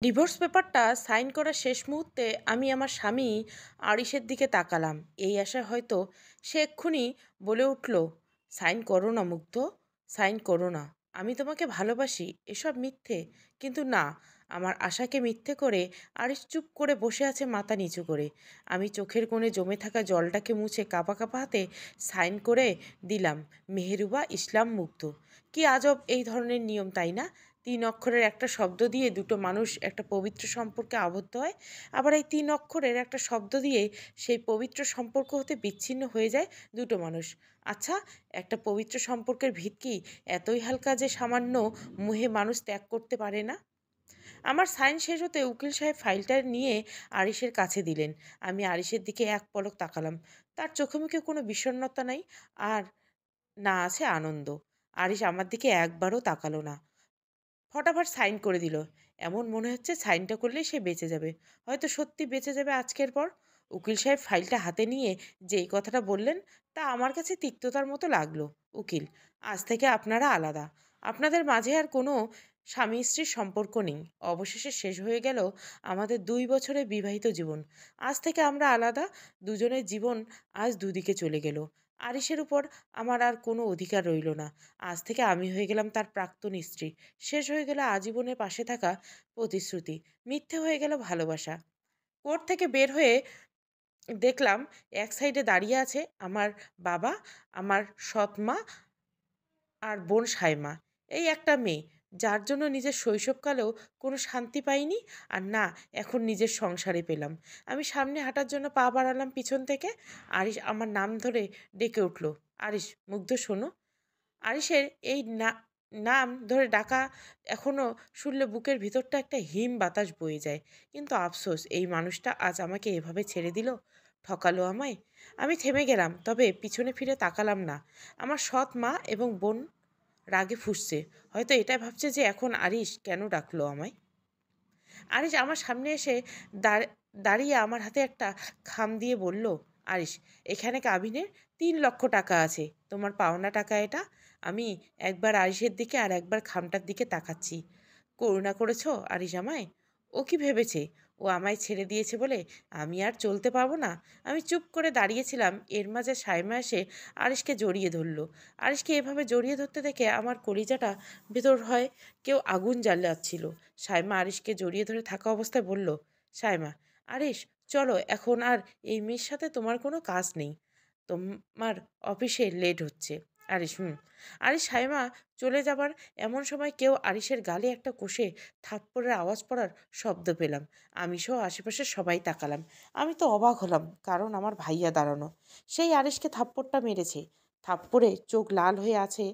Divorce পেপারটা sign করার শেষ মুহূর্তে আমি আমার স্বামী আরিশের দিকে তাকালাম, এই আশায় হয়তো সে এক্ষুনি বলে উঠল, সাইন করো না মুগ্ধ, সাইন করো না, আমি তোমাকে ভালোবাসি, এসব মিথ্যে। কিন্তু না, আমার আশাকে মিথ্যে করে আরিশ চুপ করে বসে আছে মাথা নিচু করে। আমি চোখের কোণে জমে থাকা জলটাকে মুছে কাঁপা কাঁপা হাতে সাইন করে দিলাম, মেহেরুবা ইসলাম মুগ্ধ। কি আজব এই ধরনের নিয়ম, তাই না? 3 অক্ষরের একটা শব্দ দিয়ে দুটো মানুষ একটা পবিত্র সম্পর্কে আবদ্ধ হয়, আবার এই 3 অক্ষরের একটা শব্দ দিয়ে সেই পবিত্র সম্পর্ক হতে বিচ্ছিন্ন হয়ে যায় দুটো মানুষ। আচ্ছা, একটা পবিত্র সম্পর্কের ভিত কি এতই হালকা যে সামান্য মোহে মানুষ ত্যাগ করতে পারে না? আমার সাইন শেষ হতে উকিল সাহেব ফাইলটা নিয়ে আরিশের কাছে দিলেন। আমি আরিশের দিকে এক পলক তাকালাম। তার চোখে মুখে কোনো বিষণ্ণতা নাই, আর না আছে আনন্দ। আরিশ আমার দিকে একবারও তাকালো না, ফটাফট সাইন করে দিল। এমন মনে হচ্ছে সাইনটা করলেই সে বেঁচে যাবে, হয়তো সত্যি বেঁচে যাবে আজকের পর। উকিল সাহেব ফাইলটা হাতে নিয়ে যেই কথাটা বললেন তা আমার কাছে তিক্ততার মতো লাগলো। উকিল, আজ থেকে আপনারা আলাদা, আপনাদের মাঝে আর কোনো স্বামী স্ত্রীর সম্পর্ক নেই। অবশেষে শেষ হয়ে গেল আমাদের 2 বছরের বিবাহিত জীবন। আজ থেকে আমরা আলাদা, দুজনের জীবন আজ দুদিকে চলে গেল। আরিশের উপর আমার আর কোনো অধিকার রইল না। আজ থেকে আমি হয়ে গেলাম তার প্রাক্তন স্ত্রী। শেষ হয়ে গেল আজীবনের পাশে থাকা প্রতিশ্রুতি, মিথ্যে হয়ে গেল ভালোবাসা। কোর্ট থেকে বের হয়ে দেখলাম এক সাইডে দাঁড়িয়ে আছে আমার বাবা, আমার সৎ মা আর বোন সায়মা। এই একটা মেয়ে, যার জন্য নিজের শৈশবকালেও কোনো শান্তি পাইনি, আর না এখন নিজের সংসারে পেলাম। আমি সামনে হাঁটার জন্য পা বাড়ালাম পিছন থেকে। আরিশ আমার নাম ধরে ডেকে উঠল, আরিশ, মুগ্ধ শোনো। আরিশের এই নাম ধরে ডাকা এখনও শুনলে বুকের ভিতরটা একটা হিম বাতাস বয়ে যায়। কিন্তু আফসোস, এই মানুষটা আজ আমাকে এভাবে ছেড়ে দিল, ঠকালো আমায়। আমি থেমে গেলাম, তবে পিছনে ফিরে তাকালাম না। আমার সৎ মা এবং বোন রাগে ফুঁসছে, হয়তো এটা ভাবছে যে এখন আরিশ কেন ডাকলো আমায়। আরিশ আমার সামনে এসে দাঁড়িয়ে আমার হাতে একটা খাম দিয়ে বলল, আরিশ, এখানে কাবিনের 3 লক্ষ টাকা আছে, তোমার পাওনা টাকা এটা। আমি একবার আরিশের দিকে আর একবার খামটার দিকে তাকাচ্ছি। করুণা করেছো আরিশ আমায়? ও কি ভেবেছে ও আমায় ছেড়ে দিয়েছে বলে আমি আর চলতে পারবো না? আমি চুপ করে দাঁড়িয়েছিলাম, এর মাঝে সাইমা এসে আরিশকে জড়িয়ে ধরলো। আরিশকে এভাবে জড়িয়ে ধরতে দেখে আমার কলিজাটা ভেতর হয় কেউ আগুন জ্বালাচ্ছিল। সাইমা আরিশকে জড়িয়ে ধরে থাকা অবস্থায় বলল, সাইমা, আরিশ, চলো, এখন আর এই মেয়ের সাথে তোমার কোনো কাজ নেই, তোমার অফিসে লেট হচ্ছে। আরিশ, আরিশ সাইমা চলে যাবার এমন সময় কেউ আরিশের গালে একটা কষে থাপ্পড়ের আওয়াজ পড়ার শব্দ পেলাম। আমি সহ আশেপাশের সবাই তাকালাম। আমি তো অবাক হলাম, কারণ আমার ভাইয়া দাঁড়ানো। সেই আরিশকে থাপ্পড়টা মেরেছে, থাপ্পড়ে চোখ লাল হয়ে আছে,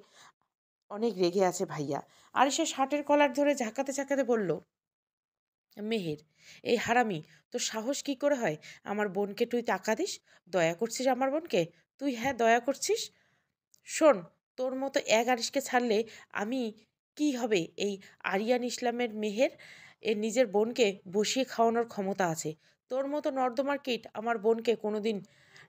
অনেক রেগে আছে ভাইয়া। আরিশের শার্টের কলার ধরে ঝাঁকাতে ঝাঁকাতে বলল, মেহের, এই হারামি, তোর সাহস কি করে হয় আমার বোনকে তুই টাকা দিস? দয়া করছিস আমার বোনকে তুই? হ্যাঁ, দয়া করছিস। শোন, তোর মতো এক আরিশকে ছাড়লে আমি কি হবে? এই আরিয়ান ইসলামের মেহের এর নিজের বোনকে বসিয়ে খাওয়ানোর ক্ষমতা আছে। তোর মতো নর্দমার কিট আমার বোনকে কোনোদিন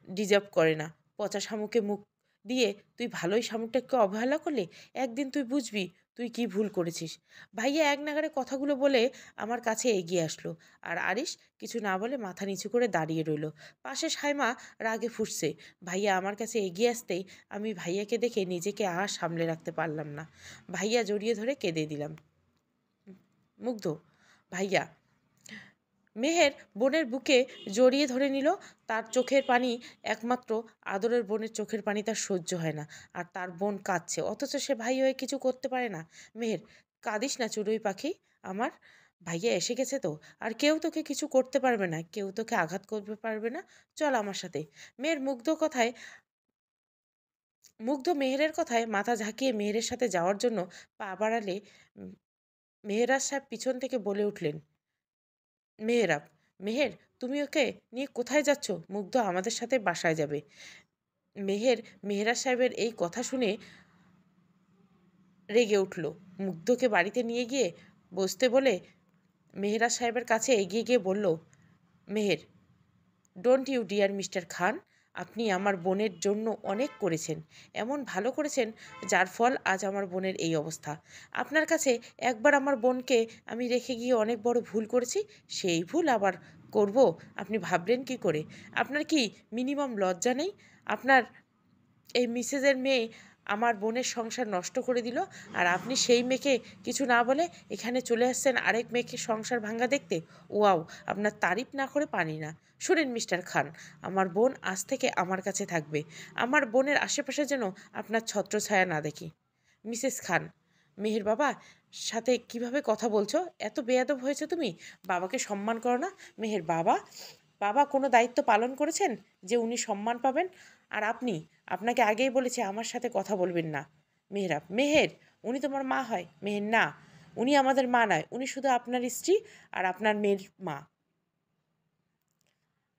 ডিজার্ভ করে না। পচা শামুকে মুখ দিয়ে তুই ভালোই শামুকটাকে অবহেলা করলে, একদিন তুই বুঝবি তুই কি ভুল করেছিস। ভাইয়া এক নাগাড়ে কথাগুলো বলে আমার কাছে এগিয়ে আসলো, আর আরিশ কিছু না বলে মাথা নিচু করে দাঁড়িয়ে রইল। পাশে সাইমা রাগে ফুঁসছে। ভাইয়া আমার কাছে এগিয়ে আসতেই আমি ভাইয়াকে দেখে নিজেকে আর সামলে রাখতে পারলাম না। ভাইয়া জড়িয়ে ধরে কেঁদে দিলাম। মুগ্ধ, ভাইয়া। মেহের বোনের বুকে জড়িয়ে ধরে নিল। তার চোখের পানি, একমাত্র আদরের বোনের চোখের পানি তার সহ্য হয় না, আর তার বোন কাঁদছে, অথচ সে ভাই হয়ে কিছু করতে পারে না। মেহের, কাঁদিস না চড়ুই পাখি আমার, ভাইয়া এসে গেছে তো, আর কেউ তোকে কিছু করতে পারবে না, কেউ তোকে আঘাত করতে পারবে না। চল আমার সাথে। মেয়ের মুগ্ধ মেহেরের কথায় মাথা ঝাঁকিয়ে মেহেরের সাথে যাওয়ার জন্য পা বাড়ালে উম, মেহেরাজ সাহেব পিছন থেকে বলে উঠলেন, মেহেরাব, মেহের, তুমি ওকে নিয়ে কোথায় যাচ্ছ? মুগ্ধ আমাদের সাথে বাসায় যাবে। মেহেরাজ সাহেবের এই কথা শুনে রেগে উঠল। মুগ্ধকে বাড়িতে নিয়ে গিয়ে বসতে বলে মেহেরাজ সাহেবের কাছে এগিয়ে গিয়ে বলল, Meher, don't you dear mister Khan, আপনি আমার বোনের জন্য অনেক করেছেন, এমন ভালো করেছেন যার ফল আজ আমার বোনের এই অবস্থা। আপনার কাছে একবার আমার বোনকে আমি রেখে গিয়ে অনেক বড় ভুল করেছি, সেই ভুল আবার করব আপনি ভাবলেন কি করে? আপনার কি মিনিমাম লজ্জা নেই? আপনার এই মিসেসের মেয়ে আমার বোনের সংসার নষ্ট করে দিল, আর আপনি সেই মেয়েকে কিছু না বলে এখানে চলে আসছেন আরেক মেয়েকে সংসার ভাঙা দেখতে। ওয়াও, আপনার তারিফ না করে পানি না। শুনেন মিস্টার খান, আমার বোন আজ থেকে আমার কাছে থাকবে। আমার বোনের আশেপাশে যেন আপনার ছত্রছায়া না দেখি। মিসেস খান, মেহের বাবা সাথে কিভাবে কথা বলছো? এত বেয়াদব হয়েছে তুমি? বাবাকে সম্মান করো না? মেহের বাবা, বাবা কোনো দায়িত্ব পালন করেছেন যে উনি সম্মান পাবেন? আর আপনি, আপনাকে আগেই বলেছি আমার সাথে কথা বলবেন না। মেহরাব, মেহের, উনি তোমার মা হয়? মেহের, না, উনি আমাদের মা নয়, উনি শুধু আপনার স্ত্রী আর আপনার মেয়ের মা।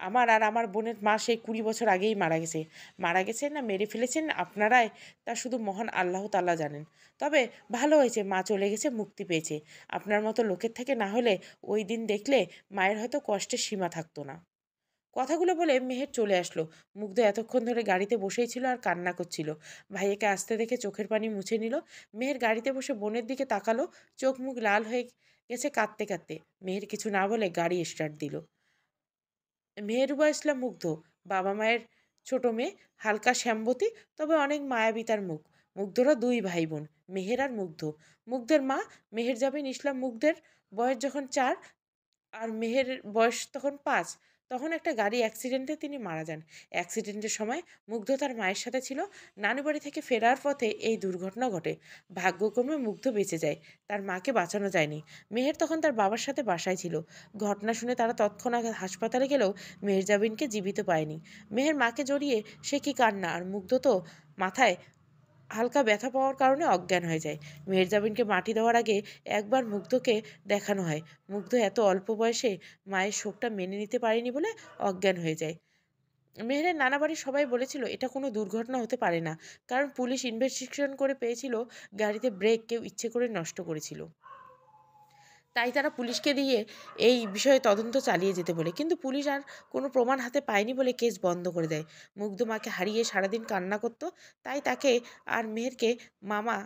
আমার আর আমার বোনের মা সেই 20 বছর আগেই মারা গেছে। মারা গেছেন না মেরে ফেলেছেন আপনারাই, তা শুধু মহান আল্লাহ তাআলা জানেন। তবে ভালো হয়েছে মা চলে গেছে, মুক্তি পেয়েছে। আপনার মতো লোকের থেকে না হলে ওই দিন দেখলে মায়ের হয়তো কষ্টের সীমা থাকতো না। কথাগুলো বলে মেহের চলে আসলো। মুগ্ধ এতক্ষণ ধরে গাড়িতে বসেই ছিল আর কান্না করছিল। ভাইয়াকে আসতে দেখে চোখের পানি মুছে নিল। মেহের গাড়িতে বসে বোনের দিকে তাকালো। চোখ মুখ লাল হয়ে গেছে কাঁদতে কাঁদতে। মেহের কিছু না বলে গাড়ি স্টার্ট দিল। মেহেরুবা ইসলাম মুগ্ধ, বাবা মায়ের ছোট মেয়ে, হালকা শ্যামবতী, তবে অনেক মায়াবী তার মুখ। মুগ্ধরা দুই ভাই বোন, মেহের আর মুগ্ধ। মুগ্ধের মা মেহেরজাবিন ইসলাম মুগ্ধের বয়স যখন 4 আর মেহেরের বয়স তখন 5, তখন একটা গাড়ি অ্যাক্সিডেন্টে তিনি মারা যান। অ্যাক্সিডেন্টের সময় মুগ্ধ তার মায়ের সাথে ছিল। নানু বাড়ি থেকে ফেরার পথে এই দুর্ঘটনা ঘটে। ভাগ্যক্রমে মুগ্ধ বেঁচে যায়, তার মাকে বাঁচানো যায়নি। মেহের তখন তার বাবার সাথে বাসায় ছিল। ঘটনা শুনে তারা তৎক্ষণাৎ হাসপাতালে গেলেও মেহেরজাবিনকে জীবিত পায়নি। মেহের মাকে জড়িয়ে সে কি কান্না, আর মুগ্ধ তো মাথায় হালকা ব্যথা পাওয়ার কারণে অজ্ঞান হয়ে যায়। মেহেরজাবিনকে মাটি দেওয়ার আগে একবার মুগ্ধকে দেখানো হয়। মুগ্ধ এত অল্প বয়সে মায়ের শোকটা মেনে নিতে পারেনি বলে অজ্ঞান হয়ে যায়। মেহেরের নানা বাড়ির সবাই বলেছিল এটা কোনো দুর্ঘটনা হতে পারে না, কারণ পুলিশ ইনভেস্টিগেশন করে পেয়েছিল গাড়িতে ব্রেক কেউ ইচ্ছে করে নষ্ট করেছিল। তাই তারা পুলিশকে দিয়ে এই বিষয়ে তদন্ত চালিয়ে যেতে বলে, কিন্তু পুলিশ আর কোনো প্রমাণ হাতে পায়নি বলে কেস বন্ধ করে দেয়। মুগ্ধ মাকে হারিয়ে সারাদিন কান্না করত, তাই তাকে আর মেহেরকে মামা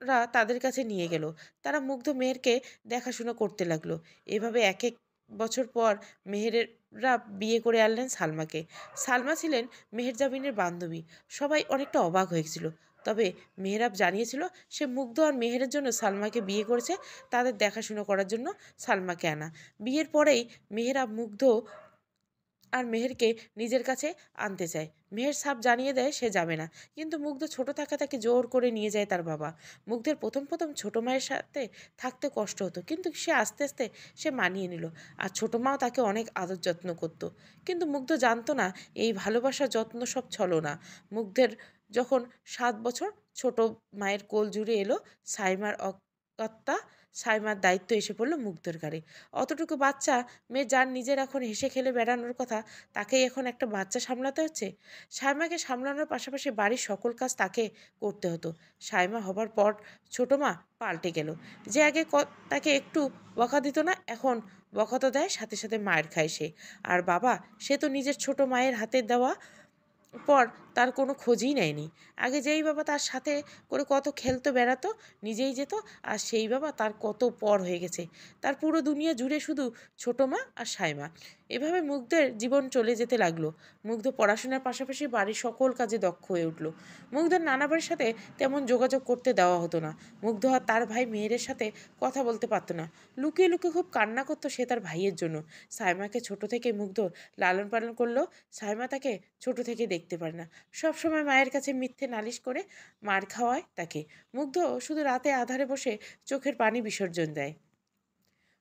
রা তাদের কাছে নিয়ে গেল। তারা মুগ্ধ মেহেরকে দেখাশোনা করতে লাগলো। এভাবে এক এক বছর পর মেহেরেরা বিয়ে করে আনলেন সালমাকে। সালমা ছিলেন মেহেরজাবিনের বান্ধবী। সবাই অনেকটা অবাক হয়েছিল। তবে মেহেরাব জানিয়েছিল সে মুগ্ধ আর মেহেরের জন্য সালমাকে বিয়ে করেছে, তাদের দেখাশোনা করার জন্য সালমাকে আনা। বিয়ের পরেই মেহেরাব মুগ্ধ আর মেহেরকে নিজের কাছে আনতে চায়। মেহের সাফ জানিয়ে দেয় সে যাবে না, কিন্তু মুগ্ধ ছোট থাকা তাকে জোর করে নিয়ে যায় তার বাবা। মুগ্ধের প্রথম প্রথম ছোট মায়ের সাথে থাকতে কষ্ট হতো, কিন্তু সে আস্তে আস্তে সে মানিয়ে নিল। আর ছোট মাও তাকে অনেক আদর যত্ন করত। কিন্তু মুগ্ধ জানতো না এই ভালোবাসা যত্ন সব ছলনা। মুগ্ধের যখন 7 বছর, ছোট মায়ের কোল জুড়ে এলো সাইমার অগত্যা। সাইমার দায়িত্ব এসে পড়লো মুগ্ধের ঘাড়ে। অতটুকু বাচ্চা মেয়ে যার নিজের এখন হেসে খেলে বেড়ানোর কথা, তাকেই এখন একটা বাচ্চা সামলাতে হচ্ছে। সাইমাকে সামলানোর পাশাপাশি বাড়ির সকল কাজ তাকে করতে হতো। সাইমা হবার পর ছোট মা পাল্টে গেল। যে আগে তাকে একটু বকা দিত না, এখন বকা তো দেয়, সাথে সাথে মায়ের খায় সে। আর বাবা, সে তো নিজের ছোট মায়ের হাতে দেওয়া পর তার কোনো খোঁজই নেয়নি। আগে যেই বাবা তার সাথে করে কত খেলতো বেড়াতো, নিজেই যেত, আর সেই বাবা তার কত পর হয়ে গেছে। তার পুরো দুনিয়া জুড়ে শুধু ছোট মা আর সাইমা। এভাবে মুগ্ধের জীবন চলে যেতে লাগলো। মুগ্ধ পড়াশোনার পাশাপাশি বাড়ির সকল কাজে দক্ষ হয়ে উঠল। মুগ্ধের নানা বাড়ির সাথে তেমন যোগাযোগ করতে দেওয়া হতো না। মুগ্ধ আর তার ভাই মেহেরের সাথে কথা বলতে পারতো না। লুকিয়ে লুকিয়ে খুব কান্না করতো সে তার ভাইয়ের জন্য। সাইমাকে ছোট থেকে মুগ্ধ লালন পালন করলেও সাইমা তাকে ছোট থেকে দেখতে পারে না। সবসময় মায়ের কাছে মিথ্যে নালিশ করে মার খাওয়ায় তাকে। মুগ্ধ শুধু রাতে আধারে বসে চোখের পানি বিসর্জন দেয়।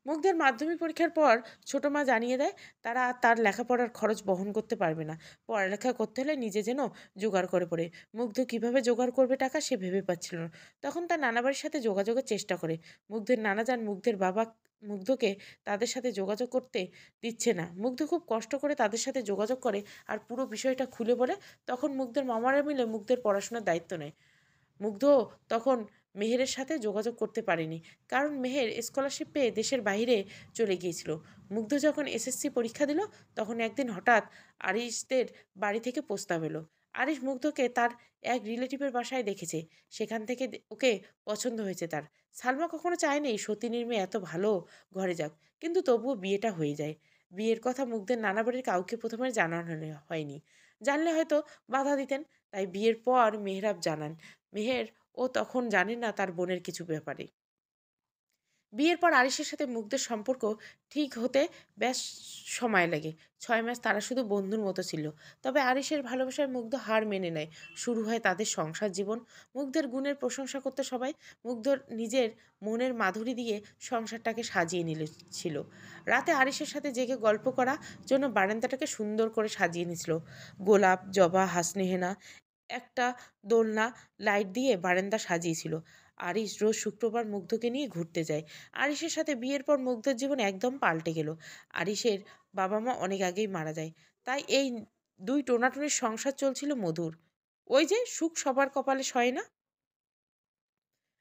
মুগ্ধের মাধ্যমিক পরীক্ষার পর ছোট মা জানিয়ে দেয় তারা আর তার লেখাপড়ার খরচ বহন করতে পারবে না। পড়ালেখা করতে হলে নিজে যেন জোগাড় করে পড়ে। মুগ্ধ কিভাবে জোগাড় করবে টাকা সে ভেবে পাচ্ছিল না। তখন তার নানাবাড়ির সাথে যোগাযোগের চেষ্টা করে। মুগ্ধের নানা যান মুগ্ধের বাবা মুগ্ধকে তাদের সাথে যোগাযোগ করতে দিচ্ছে না। মুগ্ধ খুব কষ্ট করে তাদের সাথে যোগাযোগ করে আর পুরো বিষয়টা খুলে বলে। তখন মুগ্ধের মামারা মিলে মুগ্ধের পড়াশোনার দায়িত্ব নেয়। মুগ্ধ তখন মেহেরের সাথে যোগাযোগ করতে পারেনি, কারণ মেহের স্কলারশিপ পেয়ে দেশের বাইরে চলে গিয়েছিল। মুগ্ধ যখন এসএসসি পরীক্ষা দিল, তখন একদিন হঠাৎ আরিশদের বাড়ি থেকে প্রস্তাব এলো। আরিশ মুগ্ধকে তার এক রিলেটিভের বাসায় দেখেছে, সেখান থেকে ওকে পছন্দ হয়েছে তার। সালমা কখনো চায়নি সতীনীর মেয়ে এত ভালো ঘরে যাক, কিন্তু তবুও বিয়েটা হয়ে যায়। বিয়ের কথা মুগ্ধের নানা বাড়ির কাউকে প্রথমে জানানো হয়নি, জানলে হয়তো বাধা দিতেন। তাই বিয়ের পর মেহরাব জানান। মেহের ও তখন জানে না তার বোনের কিছু ব্যাপারে। বিয়ের পর আরিশের সাথে মুগ্ধের সম্পর্ক ঠিক হতে বেশ সময় লাগে। 6 মাস তারা শুধু বন্ধুর মতো ছিল। তবে আরিশের ভালোবাসায় মুগ্ধ হার মেনে নেয়। শুরু হয় তাদের সংসার জীবন। মুগ্ধের গুণের প্রশংসা করতে সবাই। মুগ্ধর নিজের মনের মাধুরী দিয়ে সংসারটাকে সাজিয়ে ছিল। রাতে আরিশের সাথে জেগে গল্প করা জন্য বারান্দাটাকে সুন্দর করে সাজিয়ে নিয়েছিল। গোলাপ, জবা, হাসনেহেনা, একটা দোলনা, লাইট দিয়ে বারান্দা সাজিয়েছিল। আরিশ রোজ শুক্রবার মুগ্ধকে নিয়ে ঘুরতে যায়। আরিশের সাথে বিয়ের পর মুগ্ধের জীবন একদম পাল্টে গেল। আরিশের বাবা মা অনেক আগেই মারা যায়, তাই এই দুই টোনাটুনির সংসার চলছিল মধুর। ওই যে সুখ সবার কপালে সয় না।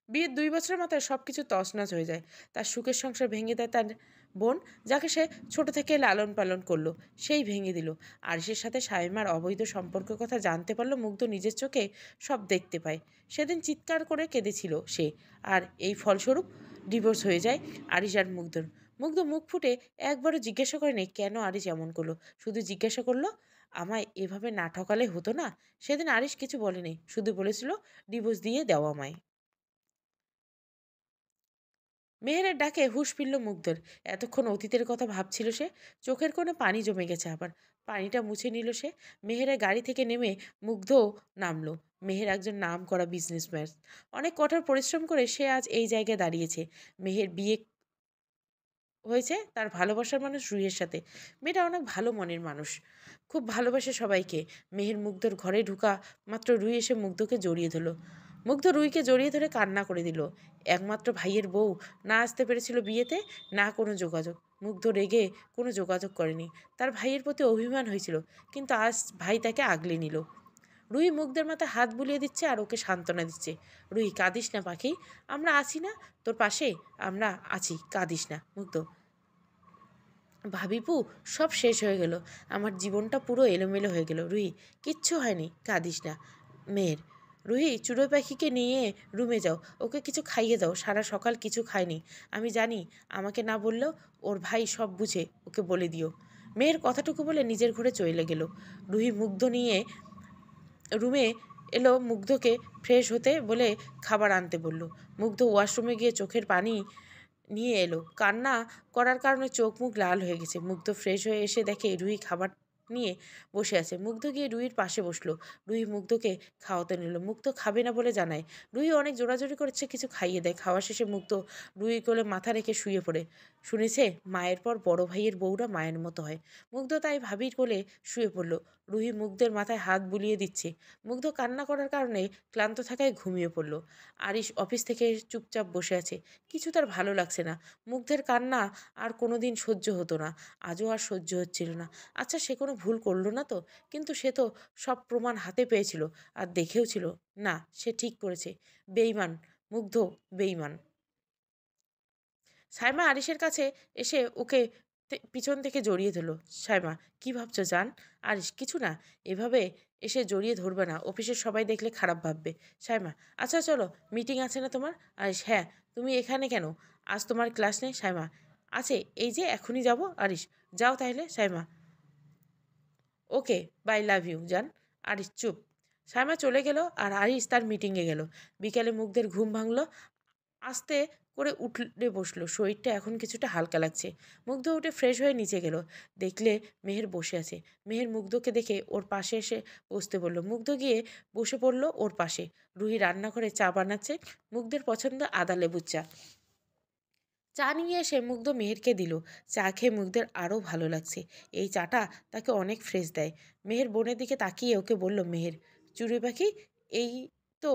বিয়ের 2 বছরের মাথায় সব কিছু তছনছ হয়ে যায়। তার সুখের সংসার ভেঙে দেয় তার বোন, যাকে সে ছোট থেকে লালন পালন করলো, সেই ভেঙে দিল। আরিশের সাথে শাইমার অবৈধ সম্পর্কের কথা জানতে পারলো মুগ্ধ নিজের চোখে সব দেখতে পায়। সেদিন চিৎকার করে কেঁদেছিল সে। আর এই ফলস্বরূপ ডিভোর্স হয়ে যায় আরিশ আর মুগ্ধর। মুগ্ধ মুখ ফুটে একবারও জিজ্ঞাসা করেনি কেন আরিশ এমন করলো, শুধু জিজ্ঞাসা করলো, আমায় এভাবে না ঠকালে হতো না? সেদিন আরিশ কিছু বলেনি, শুধু বলেছিল ডিভোর্স দিয়ে দেওয়া আমায়। মেহেরের ডাকে হুঁশ ফিরল মুগ্ধের। এতক্ষণ অতীতের কথা ভাবছিল সে। চোখের কোণে পানি জমে গেছে আবার। পানিটা মুছে নিল সে। মেহেরের গাড়ি থেকে নেমে মুগ্ধ নামলো। মেহের একজন নাম করা বিজনেসম্যান। অনেক কঠোর পরিশ্রম করে সে আজ এই জায়গায় দাঁড়িয়েছে। মেহের বিয়ে হয়েছে তার ভালোবাসার মানুষ রুহির সাথে। মেয়েটা অনেক ভালো মনের মানুষ, খুব ভালোবাসে সবাইকে। মেহের মুগ্ধর ঘরে ঢুকা মাত্র রুহি এসে মুগ্ধকে জড়িয়ে ধরল। মুগ্ধ রুহিকে জড়িয়ে ধরে কান্না করে দিল। একমাত্র ভাইয়ের বউ না আসতে পেরেছিল বিয়েতে, না কোনো যোগাযোগ। মুগ্ধ রেগে কোনো যোগাযোগ করেনি। তার ভাইয়ের প্রতি অভিমান হয়েছিল, কিন্তু আজ ভাই তাকে আগলে নিল। রুহি মুগ্ধের মাথায় হাত বুলিয়ে দিচ্ছে আর ওকে সান্ত্বনা দিচ্ছে। রুহি, কাঁদিস না পাখি, আমরা আছি না তোর পাশে? আমরা আছি, কাঁদিস না। মুগ্ধ, ভাবিপু, সব শেষ হয়ে গেল, আমার জীবনটা পুরো এলোমেলো হয়ে গেল। রুহি, কিচ্ছু হয়নি, কাঁদিস না। মেয়ের, রুহি, চড়ুই পাখিকে নিয়ে রুমে যাও, ওকে কিছু খাইয়ে দাও, সারা সকাল কিছু খায়নি। আমি জানি আমাকে না বললেও ওর ভাই সব বুঝে, ওকে বলে দিও। মেয়ের কথাটুকু বলে নিজের ঘরে চলে গেল। রুহি মুগ্ধ নিয়ে রুমে এলো, মুগ্ধকে ফ্রেশ হতে বলে খাবার আনতে বলল। মুগ্ধ ওয়াশরুমে গিয়ে চোখের পানি নিয়ে এলো। কান্না করার কারণে চোখ মুখ লাল হয়ে গেছে। মুগ্ধ ফ্রেশ হয়ে এসে দেখে রুহি খাবার নিয়ে বসে আছে। মুগ্ধ গিয়ে রুহির পাশে বসলো। রুহি মুগ্ধকে খাওয়াতে নিল। মুগ্ধ খাবে না বলে জানায়। রুহি অনেক জোরাজোরি করেছে, কিছু খাইয়ে দেয়। খাওয়া শেষে মুগ্ধ রুহি কোলে মাথা রেখে শুয়ে পড়ে। শুনেছে মায়ের পর বড় ভাইয়ের বউরা মায়ের মতো হয়। মুগ্ধ তাই ভাবির কোলে শুয়ে পড়ল। রুহি মুগ্ধের মাথায় হাত বুলিয়ে দিচ্ছে। মুগ্ধ কান্না করার কারণে ক্লান্ত থাকায় ঘুমিয়ে পড়ল। আরিশ অফিস থেকে চুপচাপ বসে আছে। কিছু তার ভালো লাগছে না। মুগ্ধের কান্না আর কোনো দিন সহ্য হতো না, আজও আর সহ্য হচ্ছিল না। আচ্ছা, সে কোনো ভুল করলো না তো? কিন্তু সে তো সব প্রমাণ হাতে পেয়েছিল, আর দেখেও ছিল। না, সে ঠিক করেছে। বেঈমান, মুগ্ধ বেঈমান। সাইমা আরিশের কাছে এসে ওকে পিছন থেকে জড়িয়ে ধরল। সাইমা, কি ভাবছো জান? আরিশ, কিছু না। এভাবে এসে জড়িয়ে ধরবে না, অফিসের সবাই দেখলে খারাপ ভাববে। সাইমা, আচ্ছা চলো, মিটিং আছে না তোমার? আরিশ, হ্যাঁ। তুমি এখানে কেন? আজ তোমার ক্লাস নেই? সাইমা, আছে, এই যে এখনই যাব। আরিশ, যাও তাহলে। সাইমা, ওকে, বাই, লাভ ইউ জান। আরিশ চুপ। সাইমা চলে গেল আর আরিশ তার মিটিংয়ে গেল। বিকালে মুগ্ধের ঘুম ভাঙলো। আস্তে করে উঠলে বসলো। শরীরটা এখন কিছুটা হালকা লাগছে। মুগ্ধ উঠে ফ্রেশ হয়ে নিচে গেল। দেখলে মেহের বসে আছে। মেহের মুগ্ধকে দেখে ওর পাশে এসে বসতে বলল। মুগ্ধ গিয়ে বসে পড়ল ওর পাশে। রুহি রান্নাঘরে চা বানাচ্ছে। মুগ্ধের পছন্দ আদা লেবুর চা। চা নিয়ে এসে মুগ্ধ মেহেরকে দিল। চা খেয়ে মুগ্ধের আরও ভালো লাগছে। এই চাটা তাকে অনেক ফ্রেশ দেয়। মেহের বোনের দিকে তাকিয়ে ওকে বলল, মেহের, চড়ুই পাখি, এই তো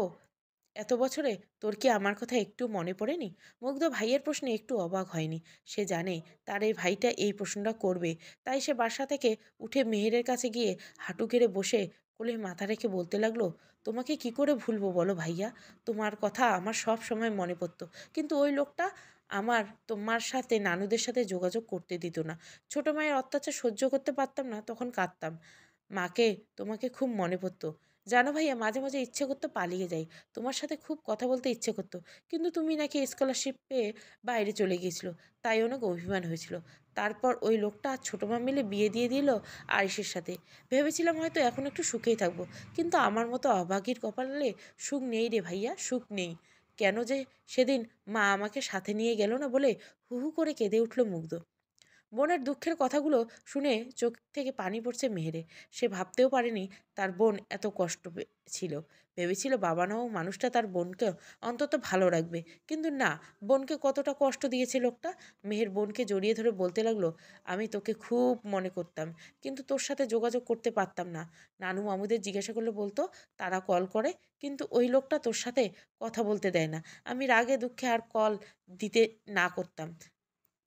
এত বছরে তোর কি আমার কথা একটু মনে পড়েনি? মুগ্ধ ভাইয়ের প্রশ্নে একটু অবাক হয়নি। সে জানে তার এই ভাইটা এই প্রশ্নটা করবে, তাই সে বাসা থেকে উঠে মেহেরের কাছে গিয়ে হাঁটু গেড়ে বসে কোলে মাথা রেখে বলতে লাগলো, তোমাকে কি করে ভুলবো বলো ভাইয়া, তোমার কথা আমার সব সময় মনে পড়তো। কিন্তু ওই লোকটা আমার তোমার সাথে নানুদের সাথে যোগাযোগ করতে দিত না। ছোট মায়ের অত্যাচার সহ্য করতে পারতাম না, তখন কাঁদতাম। মাকে তোমাকে খুব মনে পড়তো। জানো ভাইয়া, মাঝে মাঝে ইচ্ছে করতো পালিয়ে যাই, তোমার সাথে খুব কথা বলতে ইচ্ছে করতো। কিন্তু তুমি নাকি স্কলারশিপ পেয়ে বাইরে চলে গিয়েছিল, তাই অনেক অভিমান হয়েছিল। তারপর ওই লোকটা আর ছোটো মা মিলে বিয়ে দিয়ে দিল আরিসের সাথে। ভেবেছিলাম হয়তো এখন একটু সুখেই থাকবো, কিন্তু আমার মতো অভাগীর কপালে সুখ নেই রে ভাইয়া, সুখ নেই। কেন যে সেদিন মা আমাকে সাথে নিয়ে গেল না বলে হু হু করে কেঁদে উঠল মুগ্ধ। বোনের দুঃখের কথাগুলো শুনে চোখ থেকে পানি পড়ছে মেহেরে। সে ভাবতেও পারেনি তার বোন এত কষ্ট ছিল। ভেবেছিল বাবা নাও মানুষটা তার বোনকে অন্তত ভালো রাখবে, কিন্তু না, বোনকে কতটা কষ্ট দিয়েছে লোকটা। মেহের বোনকে জড়িয়ে ধরে বলতে লাগলো, আমি তোকে খুব মনে করতাম, কিন্তু তোর সাথে যোগাযোগ করতে পারতাম না। নানু মামুদের জিজ্ঞাসা করলে বলতো তারা কল করে, কিন্তু ওই লোকটা তোর সাথে কথা বলতে দেয় না। আমি রাগে দুঃখে আর কল দিতে না করতাম।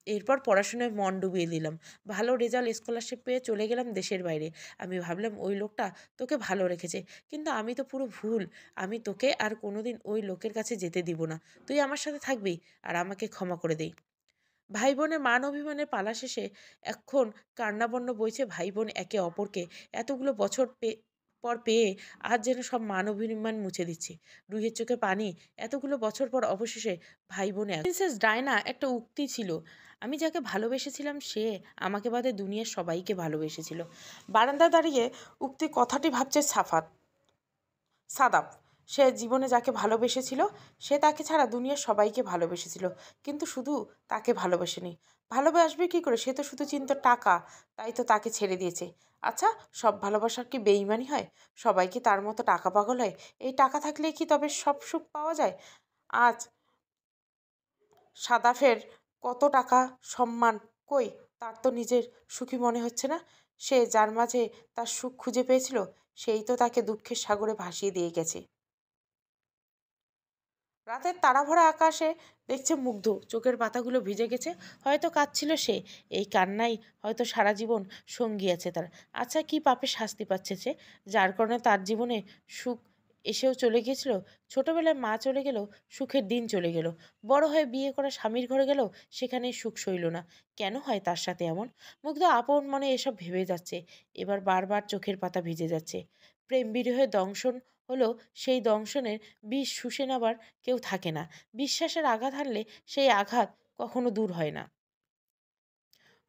এরপর পড়াশোনায় মন ডুবিয়ে দিলাম। ভালো রেজাল্ট, স্কলারশিপ পেয়ে চলে গেলাম দেশের বাইরে। আমি ভাবলাম ওই লোকটা তোকে ভালো রেখেছে, কিন্তু আমি তো পুরো ভুল। আমি তোকে আর কোনোদিন ওই লোকের কাছে যেতে দিব না। তুই আমার সাথে থাকবি আর আমাকে ক্ষমা করে দেই। ভাই বোনের মান অভিমানের পালা শেষে এখন কান্নাবন্য বইছে। ভাই বোন একে অপরকে এতগুলো বছর পর পেয়ে আজ যেন সব মান অভিমান মুছে দিচ্ছে। রুহির চোখে পানি। এতগুলো বছর পর অবশেষে ভাই বোনে প্রিন্সেস ডায়না একটা উক্তি ছিল, আমি যাকে ভালোবেসেছিলাম সে আমাকে বাদে দুনিয়ার সবাইকে ভালোবেসেছিল। বারান্দা দাঁড়িয়ে উক্তি কথাটি ভাবছে সাদাব। সে জীবনে যাকে ভালোবেসেছিল সে তাকে ছাড়া দুনিয়ার সবাইকে ভালোবেসেছিল, কিন্তু শুধু তাকে ভালোবাসেনি। ভালোবাসবে কী করে, সে তো শুধু চিন্তা টাকা, তাই তো তাকে ছেড়ে দিয়েছে। আচ্ছা, সব ভালোবাসার কি বেইমানি হয়? সবাই কি তার মতো টাকা পাগল হয়? এই টাকা থাকলে কি তবে সব সুখ পাওয়া যায়? আজ সাদাফের কত টাকা, সম্মান, কই তার তো নিজের সুখী মনে হচ্ছে না। সে যার মাঝে তার সুখ খুঁজে পেয়েছিল সেই তো তাকে দুঃখের সাগরে ভাসিয়ে দিয়ে গেছে। রাতের তাড়াভরা আকাশে দেখছে মুগ্ধ, চোখের পাতাগুলো ভিজে গেছে। হয়তো কাঁদছিল সে, এই কান্নাই হয়তো সারা জীবন সঙ্গী আছে তার। আচ্ছা, কি পাপে শাস্তি পাচ্ছে সে, যার কারণে তার জীবনে সুখ এসেও চলে গিয়েছিল? ছোটবেলায় মা চলে গেল, সুখের দিন চলে গেল। বড় হয়ে বিয়ে করা স্বামীর ঘরে গেল, সেখানে সুখ সইল না। কেন হয় তার সাথে এমন? মুগ্ধ আপন মনে এসব ভেবে যাচ্ছে। এবার বারবার চোখের পাতা ভিজে যাচ্ছে। প্রেম বিরহে দংশন হলো, সেই দংশনের বিষ শুষে নেবার কেউ থাকে না। বিশ্বাসের আঘাত হানলে সেই আঘাত কখনো দূর হয় না।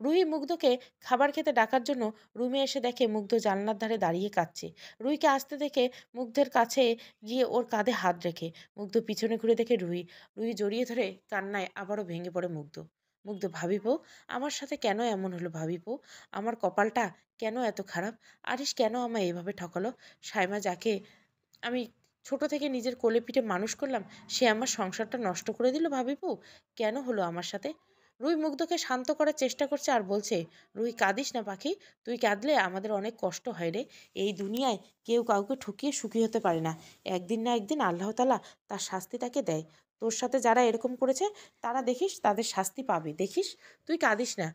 রুহি মুগ্ধকে খাবার খেতে ডাকার জন্য রুমে এসে দেখে মুগ্ধ জানলার ধারে দাঁড়িয়ে কাঁদছে। রুহিকে আসতে দেখে মুগ্ধের কাছে গিয়ে ওর কাঁধে হাত রেখে মুগ্ধ পিছনে ঘুরে দেখে রুহি। রুহি জড়িয়ে ধরে কান্নায় আবারও ভেঙে পড়ে মুগ্ধ। মুগ্ধ, ভাবিপো, আমার সাথে কেন এমন হলো ভাবিপো? আমার কপালটা কেন এত খারাপ? আরিস কেন আমায় এভাবে ঠকালো? সাইমা, যাকে আমি ছোট থেকে নিজের কোলে পিঠে মানুষ করলাম, সে আমার সংসারটা নষ্ট করে দিল ভাবিপু। কেন হলো আমার সাথে? রুই মুগ্ধকে শান্ত করার চেষ্টা করছে আর বলছে, রুই কাঁদিস না পাখি, তুই কাঁদলে আমাদের অনেক কষ্ট হয় রে। এই দুনিয়ায় কেউ কাউকে ঠকিয়ে সুখী হতে পারে না। একদিন না একদিন আল্লাহ তাআলা তার শাস্তি তাকে দেয়। তোর সাথে যারা এরকম করেছে তারা দেখিস তাদের শাস্তি পাবে, দেখিস। তুই কাঁদিস না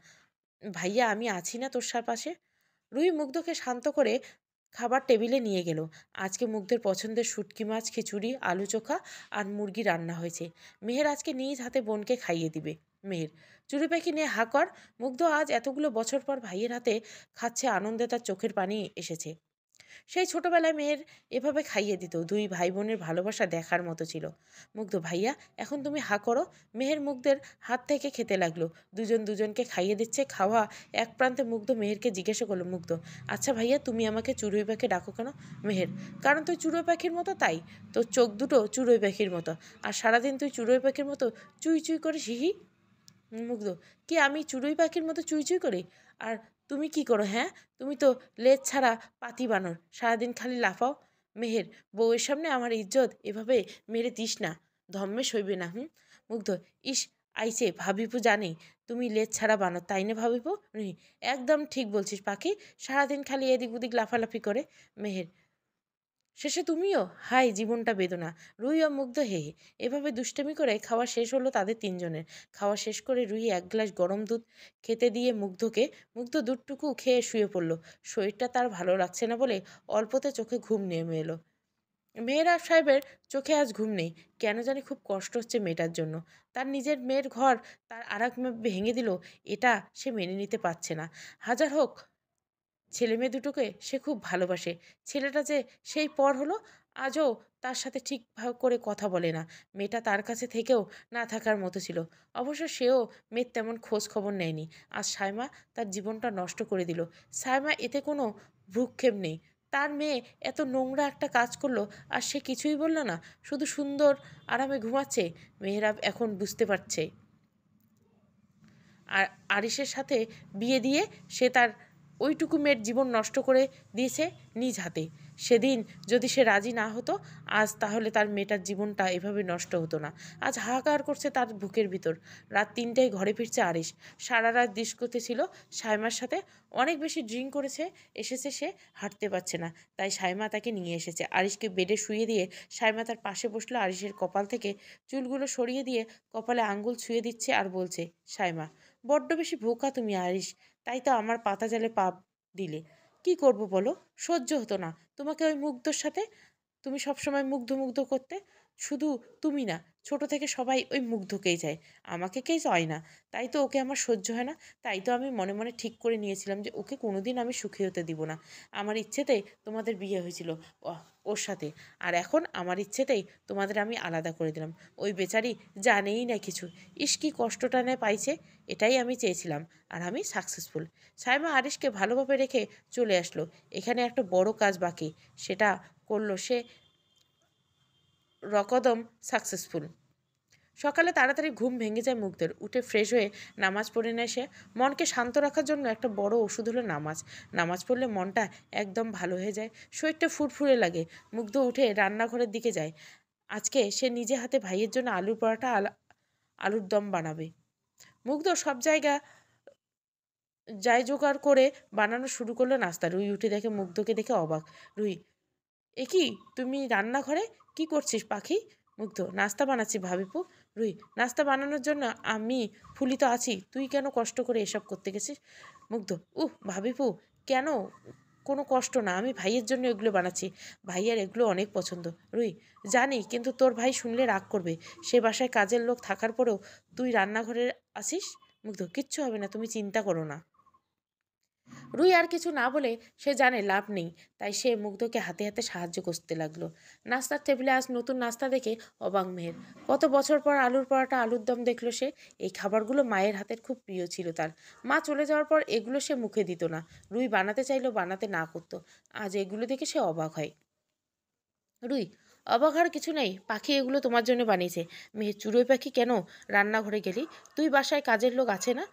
ভাইয়া, আমি আছি না তোর পাশে। রুই মুগ্ধকে শান্ত করে খাবার টেবিলে নিয়ে গেল। আজকে মুগ্ধের পছন্দের শুটকি মাছ, খিচুড়ি, আলু চোখা আর মুরগি রান্না হয়েছে। মেহের আজকে নিজ হাতে বোনকে খাইয়ে দিবে। মেহের, চুড়ি পাখি নিয়ে হা কর। মুগ্ধ আজ এতগুলো বছর পর ভাইয়ের হাতে খাচ্ছে, আনন্দে তার চোখের পানি এসেছে। সেই ছোটবেলায় মেয়ের এভাবে খাইয়ে দিত, দুই ভাই বোনের ভালোবাসা দেখার মতো ছিল। মুগ্ধ, ভাইয়া এখন তুমি হা করো। মেহের মুগ্ধের হাত থেকে খেতে লাগলো। দুজন দুজনকে খাইয়ে দিচ্ছে। খাওয়া এক প্রান্তে মুগ্ধ মেহেরকে জিজ্ঞাসা করলো, মুগ্ধ, আচ্ছা ভাইয়া, তুমি আমাকে চড়ুই পাখি ডাকো কেন? মেহের, কারণ তুই চড়ুই পাখির মতো তাই। তোর চোখ দুটো চড়ুই পাখির মতো, আর সারাদিন তুই চড়ুই পাখির মতো চুই চুই করে হিহি। মুগ্ধ, কি আমি চড়ুই পাখির মতো চুই চুই করি? আর তুমি কি করো? হ্যাঁ, তুমি তো লেজ ছাড়া পাতি বানর, সারাদিন খালি লাফাও। মেহের, বউয়ের সামনে আমার ইজ্জত এভাবে মেরে দিস না, ধম্মে সইবে না। মুগ্ধ, ইস, আইছে ভাবিপু জানে তুমি লেজ ছাড়া বানর, তাই না ভাবিপু? একদম ঠিক বলছিস পাখি, সারাদিন খালি এদিক ওদিক লাফালাফি করে। মেহের, শেষে তুমিও? হাই জীবনটা বেদনা। রুহি ও মুগ্ধ হে হে। এভাবে দুষ্টামি করে খাওয়া শেষ হলো তাদের তিনজনের। খাওয়া শেষ করে রুহি এক গ্লাস গরম দুধ খেতে দিয়ে মুগ্ধকে, মুগ্ধ দুধটুকু খেয়ে শুয়ে পড়ল। শরীরটা তার ভালো লাগছে না বলে অল্পতে চোখে ঘুম নেমে এলো। মেহেরাব সাহেবের চোখে আজ ঘুম নেই। কেন জানি খুব কষ্ট হচ্ছে মেয়েটার জন্য। তার নিজের মেয়ের ঘর তার আরেক মেয়ে ভেঙে দিল, এটা সে মেনে নিতে পারছে না। হাজার হোক ছেলেমেয়ে দুটোকে সে খুব ভালোবাসে। ছেলেটা যে সেই পর হলো, আজও তার সাথে ঠিকভাবে করে কথা বলে না। মেয়েটা তার কাছে থেকেও না থাকার মতো ছিল। অবশ্য সেও মেয়ের তেমন খোঁজ খবর নেয়নি। আজ সায়মা তার জীবনটা নষ্ট করে দিল। সায়মা এতে কোনো ভ্রুক্ষেপ নেই। তার মেয়ে এত নোংরা একটা কাজ করলো আর সে কিছুই বলল না, শুধু সুন্দর আরামে ঘুমাচ্ছে। মেহরাব এখন বুঝতে পারছে আর আরিসের সাথে বিয়ে দিয়ে সে তার ওইটুকু মেয়ের জীবন নষ্ট করে দিয়েছে নিজ হাতে। সেদিন যদি সে রাজি না হতো আজ তাহলে তার মেয়েটার জীবনটা এভাবে নষ্ট হতো না। আজ হাহাকার করছে তার বুকের ভিতর। রাত ৩টায় ঘরে ফিরছে আরিস। সারা রাত ডিস্কোতে ছিল সায়মার সাথে। অনেক বেশি ড্রিঙ্ক করেছে, এসেছে সে, হাঁটতে পারছে না। তাই সায়মা তাকে নিয়ে এসেছে। আরিসকে বেডে শুয়ে দিয়ে সায়মা তার পাশে বসলো। আরিসের কপাল থেকে চুলগুলো সরিয়ে দিয়ে কপালে আঙ্গুল ছুঁয়ে দিচ্ছে আর বলছে, সায়মা বড্ড বেশি বোকা তুমি আরিস। তাই তো আমার পাতা জালে পা দিলে। কি করব বলো? সহ্য হতো না তোমাকে ওই মুগ্ধর সাথে। তুমি সবসময় মুগ্ধ মুগ্ধ করতে। শুধু তুমি না, ছোট থেকে সবাই ওই মুগ্ধকেই চায়, আমাকে কেই চায় না। তাই তো ওকে আমার সহ্য হয় না। তাই তো আমি মনে মনে ঠিক করে নিয়েছিলাম যে ওকে কোনোদিন আমি সুখী হতে দিব না। আমার ইচ্ছেতেই তোমাদের বিয়ে হয়েছিল ওর সাথে। আর এখন আমার ইচ্ছেতেই তোমাদের আমি আলাদা করে দিলাম। ওই বেচারি জানেই না কিছু। ইস কি কষ্টটা নেয় পাইছে। এটাই আমি চেয়েছিলাম। আর আমি সাকসেসফুল। সাইমা আরিশকে ভালোভাবে রেখে চলে আসলো। এখানে একটা বড় কাজ বাকি, সেটা করলো সে রকদম সাকসেসফুল। সকালে তাড়াতাড়ি ঘুম ভেঙে যায় মুগ্ধের। উঠে ফ্রেশ হয়ে নামাজ পড়ে নেয় সে। মনকে শান্ত রাখার জন্য একটা বড় ওষুধ হলো নামাজ। নামাজ পড়লে মনটা একদম ভালো হয়ে যায়, শরীরটা ফুরফুরে লাগে। মুগ্ধ উঠে রান্নাঘরের দিকে যায়। আজকে সে নিজে হাতে ভাইয়ের জন্য আলুর পরোটা আলুর দম বানাবে। মুগ্ধ সব জায়গা যাই জোগাড় করে বানানো শুরু করলো নাস্তা। রুই উঠে দেখে মুগ্ধকে দেখে অবাক। রুই, এ কি তুমি রান্নাঘরে? কি করছিস পাখি? মুগ্ধ, নাস্তা বানাচ্ছি ভাবিপু। রুই, নাস্তা বানানোর জন্য আমি ফুলি তো আছি, তুই কেন কষ্ট করে এসব করতে গেছিস? মুগ্ধ, ভাবিপু, কেন? কোনো কষ্ট না, আমি ভাইয়ের জন্য এগুলো বানাচ্ছি। ভাইয়ের এগুলো অনেক পছন্দ। রুই, জানি, কিন্তু তোর ভাই শুনলে রাগ করবে। সে বাসায় কাজের লোক থাকার পরেও তুই রান্নাঘরে আসিস। মুগ্ধ, কিচ্ছু হবে না, তুমি চিন্তা করো না। রুই আর কিছু না বলে, সে জানে লাভ নেই। তাই সে মুগ্ধকে হাতে হাতে সাহায্য করতে লাগলো। নাস্তার টেবিলে আজ নতুন নাস্তা দেখে অবাক মেহের। কত বছর পর আলুর পরোটা আলুর দম দেখলো সে। এই খাবারগুলো মায়ের হাতের খুব প্রিয় ছিল তার। মা চলে যাওয়ার পর এগুলো সে মুখে দিত না। রুই বানাতে চাইলেও বানাতে না করতো। আজ এগুলো দেখে সে অবাক হয়। রুই, অবাক হওয়ার কিছু নেই পাখি, এগুলো তোমার জন্য বানিয়েছে। মেহের, চুড়োই পাখি কেন রান্নাঘরে গেলি? তুই বাসায় কাজের লোক আছে না?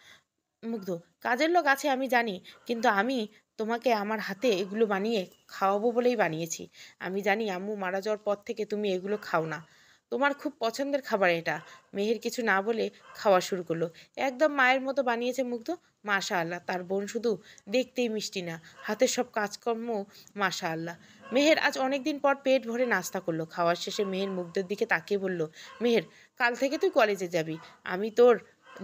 মুগ্ধ, কাজের লোক আছে আমি জানি, কিন্তু আমি তোমাকে আমার হাতে এগুলো বানিয়ে খাওয়াবো বলেই বানিয়েছি। আমি জানি আম্মু মারা যাওয়ার পর থেকে তুমি এগুলো খাও না। তোমার খুব পছন্দের খাবার এটা। মেহের কিছু না বলে খাওয়া শুরু করলো। একদম মায়ের মতো বানিয়েছে মুগ্ধ। মাশা আল্লাহ, তার বোন শুধু দেখতেই মিষ্টি না, হাতের সব কাজকর্ম মাশা আল্লাহ। মেহের আজ অনেক দিন পর পেট ভরে নাস্তা করলো। খাওয়ার শেষে মেহের মুগ্ধের দিকে তাকিয়ে বলল, মেহের, কাল থেকে তুই কলেজে যাবি। আমি তোর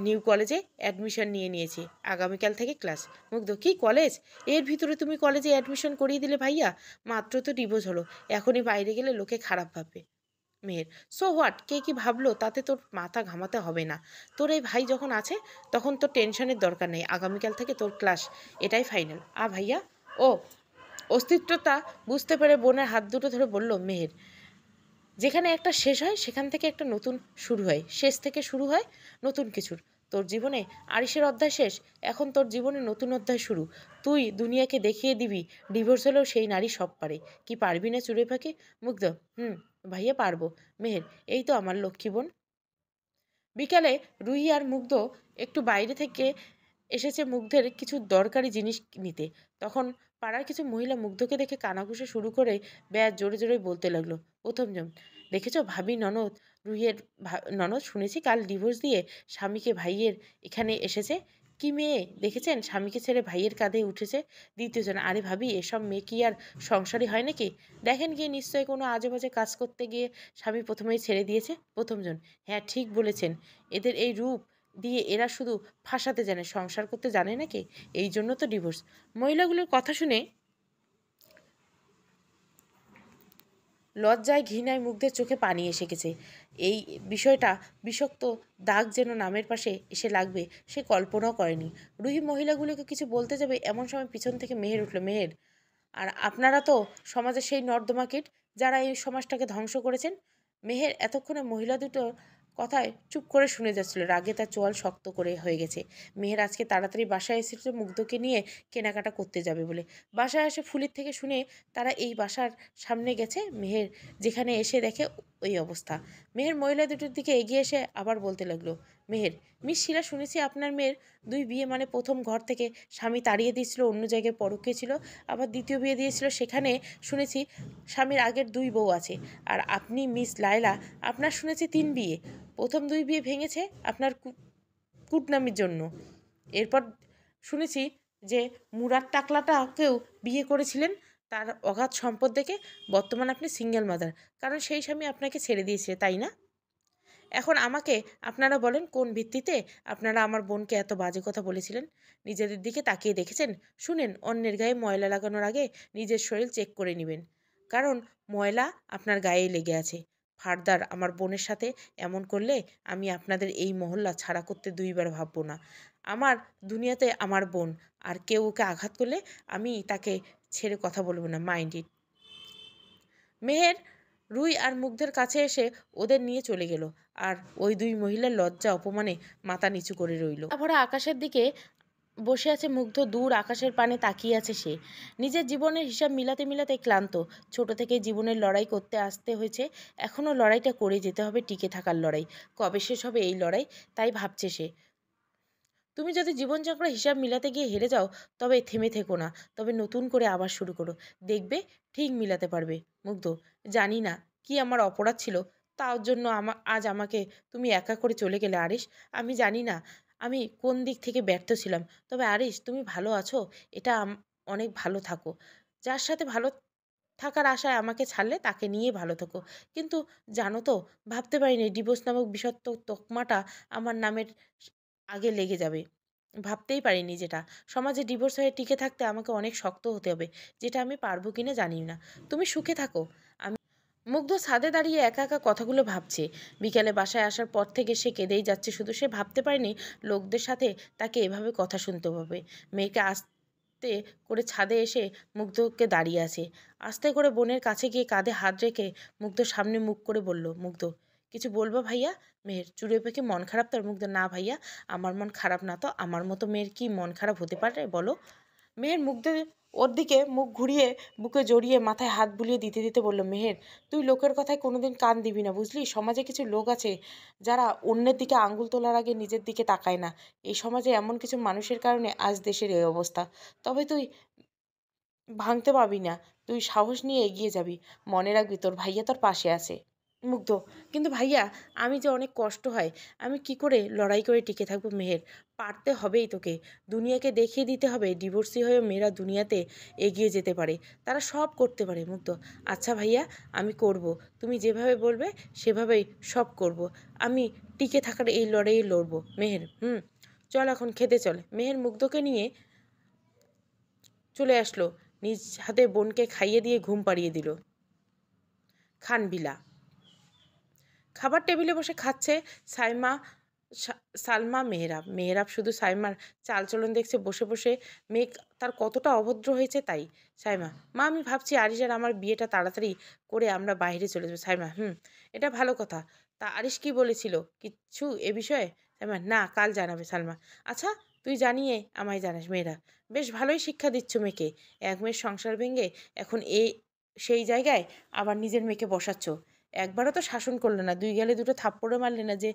নিউ কলেজে অ্যাডমিশন নিয়ে নিয়েছি। আগামীকাল থেকে ক্লাস। মুগ্ধ, কি কলেজ? এর ভিতরে তুমি কলেজে অ্যাডমিশন করিয়ে দিলে ভাইয়া? মাত্র তো ডিভোর্স হলো, এখনই বাইরে গেলে লোকে খারাপ ভাববে। মেয়ের, সো হোয়াট, কে কি ভাবলো তাতে তোর মাথা ঘামাতে হবে না। তোর এই ভাই যখন আছে তখন তোর টেনশনের দরকার নেই। আগামীকাল থেকে তোর ক্লাস, এটাই ফাইনাল। ভাইয়া? ও অস্তিত্বতা বুঝতে পেরে বোনের হাত দুটো ধরে বলল মেহের, যেখানে একটা শেষ হয় সেখান থেকে একটা নতুন শুরু হয়, শেষ থেকে শুরু হয় নতুন কিছুর। তোর জীবনে আরিশের অধ্যায় শেষ, এখন তোর জীবনে নতুন অধ্যায় শুরু। তুই দুনিয়াকে দেখিয়ে দিবি ডিভোর্স হলেও সেই নারী সব পারে। কি পারবি না চুড়ে পাখি? মুগ্ধ, ভাইয়া পারবো। মেহের, এই তো আমার লক্ষ্মী বোন। বিকালে রুহি আর মুগ্ধ একটু বাইরে থেকে এসেছে মুগ্ধের কিছু দরকারি জিনিস নিতে। তখন পাড়ার কিছু মহিলা মুগ্ধকে দেখে কানাঘুষো শুরু করে ব্যাস জোরে জোরে বলতে লাগলো। প্রথম জন, দেখেছো ভাবি ননদ, রুহিয়ের ননদ শুনেছি কাল ডিভোর্স দিয়ে স্বামীকে ভাইয়ের এখানে এসেছে। কি মেয়ে দেখেছেন, স্বামীকে ছেড়ে ভাইয়ের কাঁধে উঠেছে। দ্বিতীয়জন, আরে ভাবি, এসব মেয়ে কি আর সংসারী হয় নাকি? দেখেন গিয়ে নিশ্চয়ই কোনো আজে বাজে কাজ করতে গিয়ে স্বামী প্রথমেই ছেড়ে দিয়েছে। প্রথমজন, হ্যাঁ ঠিক বলেছেন, এদের এই রূপ দিয়ে এরা শুধু ফাঁসাতে জানে, সংসার করতে জানে নাকি? এই জন্য তো ডিভোর্স। মহিলাগুলোর কথা শুনে লজ্জায় ঘৃণায় মুগ্ধের চোখে পানি এসে গেছে। এই বিষয়টা বিষাক্ত দাগ যেন নামের পাশে এসে লাগবে সে কল্পনাও করেনি। রুহি মহিলাগুলোকে কিছু বলতে যাবে এমন সময় পিছন থেকে মেহের উঠল। মেহের, আর আপনারা তো সমাজের সেই নর্দমা কীট যারা এই সমাজটাকে ধ্বংস করেছেন। মেহের এতক্ষণে মহিলা দুটো কথায় চুপ করে শুনে যাচ্ছিল। রাগে তার চোয়াল শক্ত করে হয়ে গেছে। মেহের আজকে তাড়াতাড়ি বাসায় এসেছে মুগ্ধকে নিয়ে কেনাকাটা করতে যাবে বলে। বাসায় এসে ফুলির থেকে শুনে তারা এই বাসার সামনে গেছে। মেহের যেখানে এসে দেখে ওই অবস্থা। মেহের মহিলা দুটোর দিকে এগিয়ে এসে আবার বলতে লাগলো, মেহের, মিস শিলা, শুনেছি আপনার মেয়ের 2 বিয়ে, মানে প্রথম ঘর থেকে স্বামী তাড়িয়ে দিয়েছিল, অন্য জায়গায় পরকীয়া ছিল, আবার দ্বিতীয় বিয়ে দিয়েছিল, সেখানে শুনেছি স্বামীর আগের 2 বউ আছে। আর আপনি মিস লায়লা, আপনার শুনেছি 3 বিয়ে। প্রথম 2 বিয়ে ভেঙেছে আপনার কুটনামির জন্য। এরপর শুনেছি যে মুরাদ টাকলাটাকেও বিয়ে করেছিলেন তার অগাধ সম্পদ দেখে। বর্তমান আপনি সিঙ্গেল মাদার, কারণ সেই স্বামী আপনাকে ছেড়ে দিয়েছে, তাই না? এখন আমাকে আপনারা বলেন কোন ভিত্তিতে আপনারা আমার বোনকে এত বাজে কথা বলেছিলেন? নিজেদের দিকে তাকিয়ে দেখেছেন? শুনেন, অন্যের গায়ে ময়লা লাগানোর আগে নিজের শরীর চেক করে নেবেন, কারণ ময়লা আপনার গায়ে লেগে আছে। ফার্দার আমার বোনের সাথে এমন করলে আমি আপনাদের এই মহল্লা ছাড়া করতে 2 বার ভাববো না। আমার দুনিয়াতে আমার বোন, আর কেউ ওকে আঘাত করলে আমি তাকে ছেড়ে কথা বলবো না, মাইন্ড ইট। মেহের রুই আর মুগ্ধের কাছে এসে ওদের নিয়ে চলে গেল। আর ওই 2 মহিলার লজ্জা অপমানে মাথা নিচু করে রইল। ভরা আকাশের দিকে বসে আছে মুগ্ধ। দূর আকাশের পানে তাকিয়ে আছে সে। নিজের জীবনের হিসাব মিলাতে মিলাতে ক্লান্ত। ছোট থেকে জীবনের লড়াই করতে আসতে হয়েছে, এখনও লড়াইটা করে যেতে হবে, টিকে থাকার লড়াই। কবে শেষ হবে এই লড়াই, তাই ভাবছে সে। তুমি যদি জীবনচক্রের হিসাব মিলাতে গিয়ে হেরে যাও, তবে থেমে থেকো না, তবে নতুন করে আবার শুরু করো, দেখবে ঠিক মিলাতে পারবে। মুগ্ধ, জানি না কি আমার অপরাধ ছিল, তার জন্য আজ আমাকে তুমি একা করে চলে গেলে আরিশ। আমি জানি না আমি কোন দিক থেকে ব্যর্থ ছিলাম, তবে আরিশ তুমি ভালো আছো, এটা অনেক ভালো থাকো। যার সাথে ভালো থাকার আশায় আমাকে ছাড়লে তাকে নিয়ে ভালো থাকো। কিন্তু জানো তো, ভাবতে পারিনি ডিভোর্স নামক বিষাক্ত তকমাটা আমার নামের আগে লেগে যাবে। ভাবতেই পারিনি যেটা সমাজে ডিভোর্স হয়ে টিকে থাকতে আমাকে অনেক শক্ত হতে হবে, যেটা আমি পারবো কিনা জানি না। তুমি সুখে থাকো। আমি মুগ্ধ ছাদে দাঁড়িয়ে একা একা কথাগুলো ভাবছে। বিকেলে বাসায় আসার পর থেকে সে কেঁদেই যাচ্ছে শুধু। সে ভাবতে পারেনি লোকদের সাথে তাকে এভাবে কথা শুনতে হবে। মেয়েকে আস্তে করে ছাদে এসে মুগ্ধকে দাঁড়িয়ে আছে। আস্তে করে বোনের কাছে গিয়ে কাঁধে হাত রেখে মুগ্ধ সামনে মুখ করে বলল, মুগ্ধ, কিছু বলবো ভাইয়া? মেয়ের, চুড়ে পেকে মন খারাপ তার? মুগ্ধ, না ভাইয়া, আমার মন খারাপ না তো, আমার মতো মেয়ের কি মন খারাপ হতে পারে বলো? মেহের মুগ্ধের ওর দিকে মুখ ঘুরিয়ে বুকে জড়িয়ে মাথায় হাত বুলিয়ে দিতে দিতে বলল, মেহের, তুই লোকের কথায় কোনোদিন কান দিবি না, বুঝলি? সমাজে কিছু লোক আছে যারা অন্যের দিকে আঙ্গুল তোলার আগে নিজের দিকে তাকায় না। এই সমাজে এমন কিছু মানুষের কারণে আজ দেশের এই অবস্থা। তবে তুই ভাঙতে পারবি না, তুই সাহস নিয়ে এগিয়ে যাবি। মনে রাখবি তোর ভাইয়া তোর পাশে আছে। মুগ্ধ, কিন্তু ভাইয়া, আমি যে অনেক কষ্ট হয়, আমি কি করে লড়াই করে টিকে থাকবো? মেহের, পারতে হবেই তোকে। দুনিয়াকে দেখিয়ে দিতে হবে ডিভোর্সি হয়েও মেয়েরা দুনিয়াতে এগিয়ে যেতে পারে, তারা সব করতে পারে। মুগ্ধ, আচ্ছা ভাইয়া, আমি করব, তুমি যেভাবে বলবে সেভাবেই সব করব। আমি টিকে থাকার এই লড়াইয়ে লড়বো। মেহের, চল এখন খেতে চল। মেহের মুগ্ধকে নিয়ে চলে আসলো, নিজ হাতে বোনকে খাইয়ে দিয়ে ঘুম পাড়িয়ে দিল। খানবিলা খাবার টেবিলে বসে খাচ্ছে সাইমা, সালমা, মেহরাব। মেহরাব শুধু সাইমার চালচলন দেখছে বসে বসে। মেয়ে তার কতটা অভদ্র হয়েছে তাই। সাইমা, মা, আমি ভাবছি আরিশ আর আমার বিয়েটা তাড়াতাড়ি করে আমরা বাইরে চলে যাবো। সাইমা, এটা ভালো কথা। তা আরিশ কি বলেছিল কিচ্ছু এ বিষয়ে? সাইমা, না, কাল জানাবে। সালমা, আচ্ছা, তুই জানিয়ে আমায় জানাস। মেয়েরা, বেশ ভালোই শিক্ষা দিচ্ছ মেয়েকে। এক মেয়ের সংসার ভেঙে এখন সেই জায়গায় আবার নিজের মেয়েকে বসাচ্ছ। একবারও তো শাসন করলে না, 2 গালে 2টো থাপ্পড়ও মারলে না যে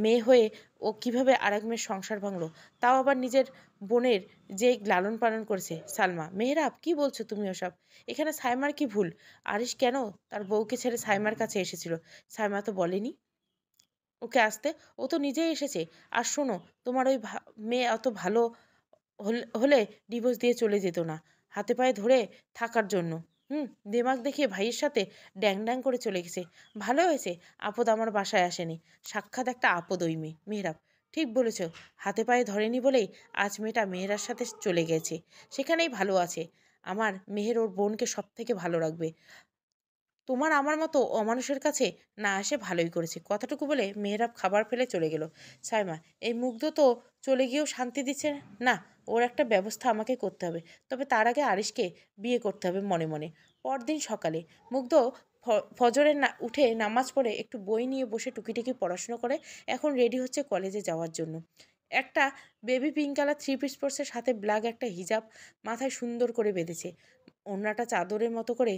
মেয়ে হয়ে ও কিভাবে আরেক মেয়ের সংসার ভাঙলো, তাও আবার নিজের বোনের যে লালন পালন করেছে। সালমা, মেহরাব, কি বলছো তুমি ওসব? এখানে সাইমার কি ভুল? আরিশ কেন তার বউকে ছেড়ে সাইমার কাছে এসেছিল? সাইমা তো বলেনি। ওকে আসতে, ও তো নিজেই এসেছে। আর শোনো, তোমার ওই মেয়ে অত ভালো হলে ডিভোর্স দিয়ে চলে যেত না হাতে পায়ে ধরে থাকার জন্য। দেমাগ দেখিয়ে ভাইয়ের সাথে ড্যাং ড্যাং করে চলে গেছে। ভালো হয়েছে আপদ আমার বাসায় আসেনি। সাক্ষাৎ একটা আপদ ওই মেয়ে। মেহরাব, ঠিক বলেছ। হাতে পায়ে ধরেনি বলেই আজ মেয়েটা মেহেরার সাথে চলে গেছে। সেখানেই ভালো আছে। আমার মেহের ওর বোনকে সব থেকে ভালো রাখবে। তোমার আমার মতো অমানুষের কাছে না আসে ভালোই করেছে। কথাটুকু বলে মেহরাব খাবার ফেলে চলে গেল। সাইমা, এই মুগ্ধ তো চলে গিয়েও শান্তি দিচ্ছে না। ওর একটা ব্যবস্থা আমাকে করতে হবে। তবে তার আগে আরিশকে বিয়ে করতে হবে মনে মনে। পরদিন সকালে মুগ্ধ ফজরে না উঠে নামাজ পড়ে একটু বই নিয়ে বসে টুকিটাকি পড়াশুনো করে এখন রেডি হচ্ছে কলেজে যাওয়ার জন্য। একটা baby pink colour three piece পরসের সাথে ব্ল্যাক একটা হিজাব মাথায় সুন্দর করে বেঁধেছে। ওড়নাটা চাদরের মতো করে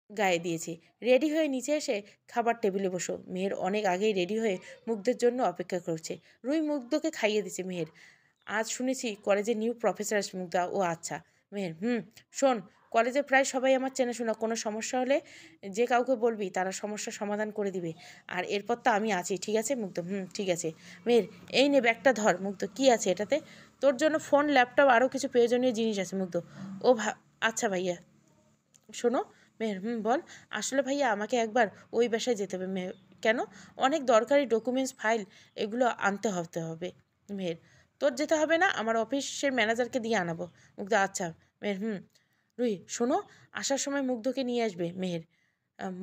গায়ে দিয়েছি। রেডি হয়ে নিচে এসে খাবার টেবিলে বসো। মেহের অনেক আগেই রেডি হয়ে মুগ্ধের জন্য অপেক্ষা করছে। রুই মুগ্ধকে খাইয়ে দিছে। মেহের, আজ শুনেছি কলেজে নিউ প্রফেসর আসবে। মুগ্ধা, ও আচ্ছা। মেহের, শোন, কলেজে প্রায় সবাই আমার চেনাশোনা। কোনো সমস্যা হলে যে কাউকে বলবি, তারা সমস্যার সমাধান করে দিবে। আর এরপর তো আমি আছি, ঠিক আছে? মুগ্ধ, ঠিক আছে। মেহের, এই নে ব্যাগটা ধর। মুগ্ধ, কি আছে এটাতে? তোর জন্য ফোন, ল্যাপটপ, আরও কিছু প্রয়োজনীয় জিনিস আছে। মুগ্ধ, ও আচ্ছা ভাইয়া। শোনো। মেহের, বল। আসলে ভাইয়া আমাকে একবার ওই বাসায় যেতে হবে। মেহের, কেন? অনেক দরকারি ডকুমেন্টস, ফাইল, এগুলো আনতে হবে। মেহের, তোর যেতে হবে না, আমার অফিসের ম্যানেজারকে দিয়ে আনাবো। মুগ্ধ, আচ্ছা। মেহের, রুহি শোনো, আসার সময় মুগ্ধকে নিয়ে আসবে। মেহের,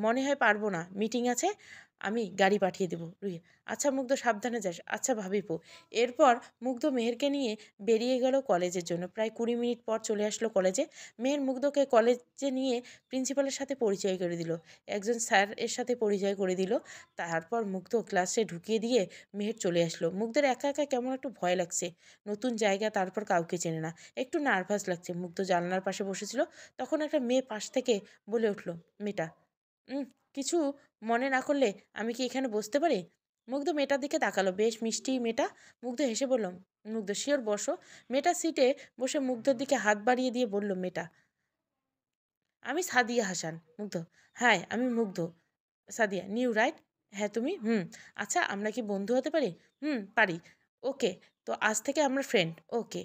মনে হয় পারবো না, মিটিং আছে, আমি গাড়ি পাঠিয়ে দেবো। রুহি, আচ্ছা মুগ্ধ, সাবধানে যাস। আচ্ছা ভাবিপো। এরপর মুগ্ধ মেহেরকে নিয়ে বেরিয়ে গেল কলেজের জন্য। প্রায় 20 মিনিট পর চলে আসলো কলেজে। মেহের মুগ্ধকে কলেজে নিয়ে প্রিন্সিপালের সাথে পরিচয় করে দিল। একজন স্যার এর সাথে পরিচয় করে দিল। তারপর মুগ্ধ ক্লাসে ঢুকিয়ে দিয়ে মেহের চলে আসলো। মুগ্ধের একা একা কেমন একটু ভয় লাগছে। নতুন জায়গা, তারপর কাউকে চেনে না। একটু নার্ভাস লাগছে। মুগ্ধ জানলার পাশে বসেছিল। তখন একটা মেয়ে পাশ থেকে বলে উঠল, মেয়েটা, উম কিছু মনে না করলে আমি কি এখানে বসতে পারি? মুগ্ধ মেয়েটার দিকে তাকালো। বেশ মিষ্টি মেয়েটা। মুগ্ধ হেসে বলল, মুগ্ধ, শিওর, বসো। মেয়েটা সিটে বসে মুগ্ধর দিকে হাত বাড়িয়ে দিয়ে বলল, মেয়েটা, আমি সাদিয়া হাসান। মুগ্ধ, হ্যাঁ আমি মুগ্ধ। Sadia, new right? হ্যাঁ তুমি? আচ্ছা, আমরা কি বন্ধু হতে পারি? পারি। ওকে, তো আজ থেকে আমরা ফ্রেন্ড। ওকে।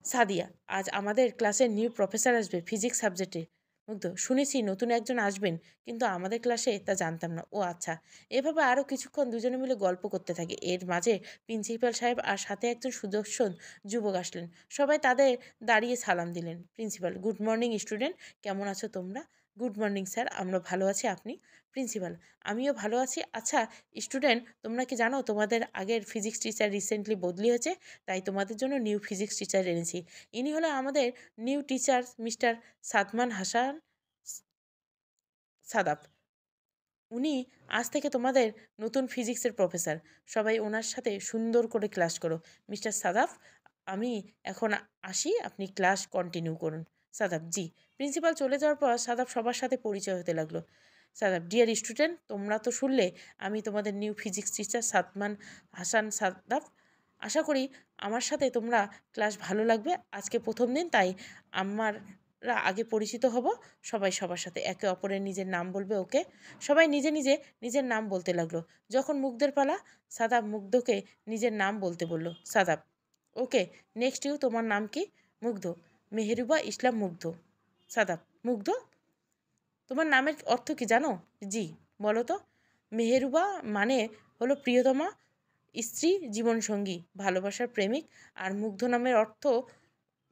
সাদিয়া, আজ আমাদের ক্লাসের নিউ প্রফেসর আসবে ফিজিক্স সাবজেক্টে। মুগ্ধ, শুনেছি নতুন একজন আসবেন, কিন্তু আমাদের ক্লাসে তা জানতাম না। ও আচ্ছা। এভাবে আরও কিছুক্ষণ দুজনে মিলে গল্প করতে থাকে। এর মাঝে প্রিন্সিপাল সাহেব আর সাথে একজন সুদর্শন যুবক আসলেন। সবাই তাদের দাঁড়িয়ে সালাম দিলেন। প্রিন্সিপাল, গুড মর্নিং স্টুডেন্ট, কেমন আছো তোমরা? গুড মর্নিং স্যার, আমরা ভালো আছি। আপনি? প্রিন্সিপাল, আমিও ভালো আছি। আচ্ছা স্টুডেন্ট, তোমরা কি জানো তোমাদের আগের ফিজিক্স টিচার রিসেন্টলি বদলি হয়েছে? তাই তোমাদের জন্য নিউ ফিজিক্স টিচার এনেছি। ইনি হলো আমাদের new teacher mister Sadman Hasan Shadab. উনি আজ থেকে তোমাদের নতুন ফিজিক্সের প্রফেসর। সবাই ওনার সাথে সুন্দর করে ক্লাস করো। মিস্টার সাদাব, আমি এখন আসি, আপনি ক্লাস কন্টিনিউ করুন। সাদাব, জি। প্রিন্সিপাল চলে যাওয়ার পর সাদাব সবার সাথে পরিচয় হতে লাগলো। সাদাব, ডিয়ার স্টুডেন্ট, তোমরা তো শুনলে আমি তোমাদের new physics teacher Sadman Hasan Sadab. আশা করি আমার সাথে তোমরা ক্লাস ভালো লাগবে। আজকে প্রথম দিন, তাই আমরা আগে পরিচিত হব। সবাই সবার সাথে একে অপরের নিজের নাম বলবে। ওকে? সবাই নিজে নিজে নিজের নাম বলতে লাগলো। যখন মুগ্ধের পালা, সাদাব মুগ্ধকে নিজের নাম বলতে বলল। সাদাব, ওকে, নেক্সট ইউ, তোমার নাম কি? মুগ্ধ, মেহেরুবা ইসলাম মুগ্ধ। সাদাব, মুগ্ধ, তোমার নামের অর্থ কি জানো? জি। বলো তো। মেহেরুবা মানে হলো প্রিয়তমা, স্ত্রী, জীবনসঙ্গী, ভালোবাসার প্রেমিক। আর মুগ্ধ নামের অর্থ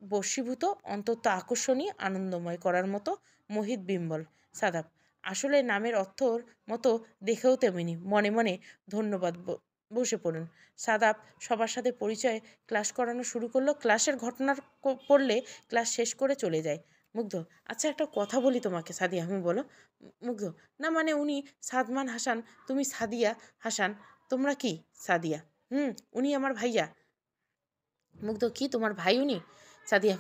বশীভূত, অন্তত আকর্ষণীয়, আনন্দময় করার মতো, মোহিত বিম্বল। সাদাব, আসলে নামের অর্থর মতো দেখেও তেমনি। মনে মনে ধন্যবাদ। বসে পড়ুন। সাদাব সবার সাথে পরিচয়, ক্লাস করানো শুরু করলো। ক্লাসের ঘটনার পড়লে ক্লাস শেষ করে চলে যায়। মুগ্ধ, আচ্ছা একটা কথা বলি তোমাকে। সাদিয়া, বলো। মুগ্ধ, না মানে উনি সাদমান হাসান, তুমি সাদিয়া হাসান, তোমরা কি? সাদিয়া, উনি আমার ভাইয়া। মুগ্ধ, কি তোমার ভাই উনি? সাদিয়া,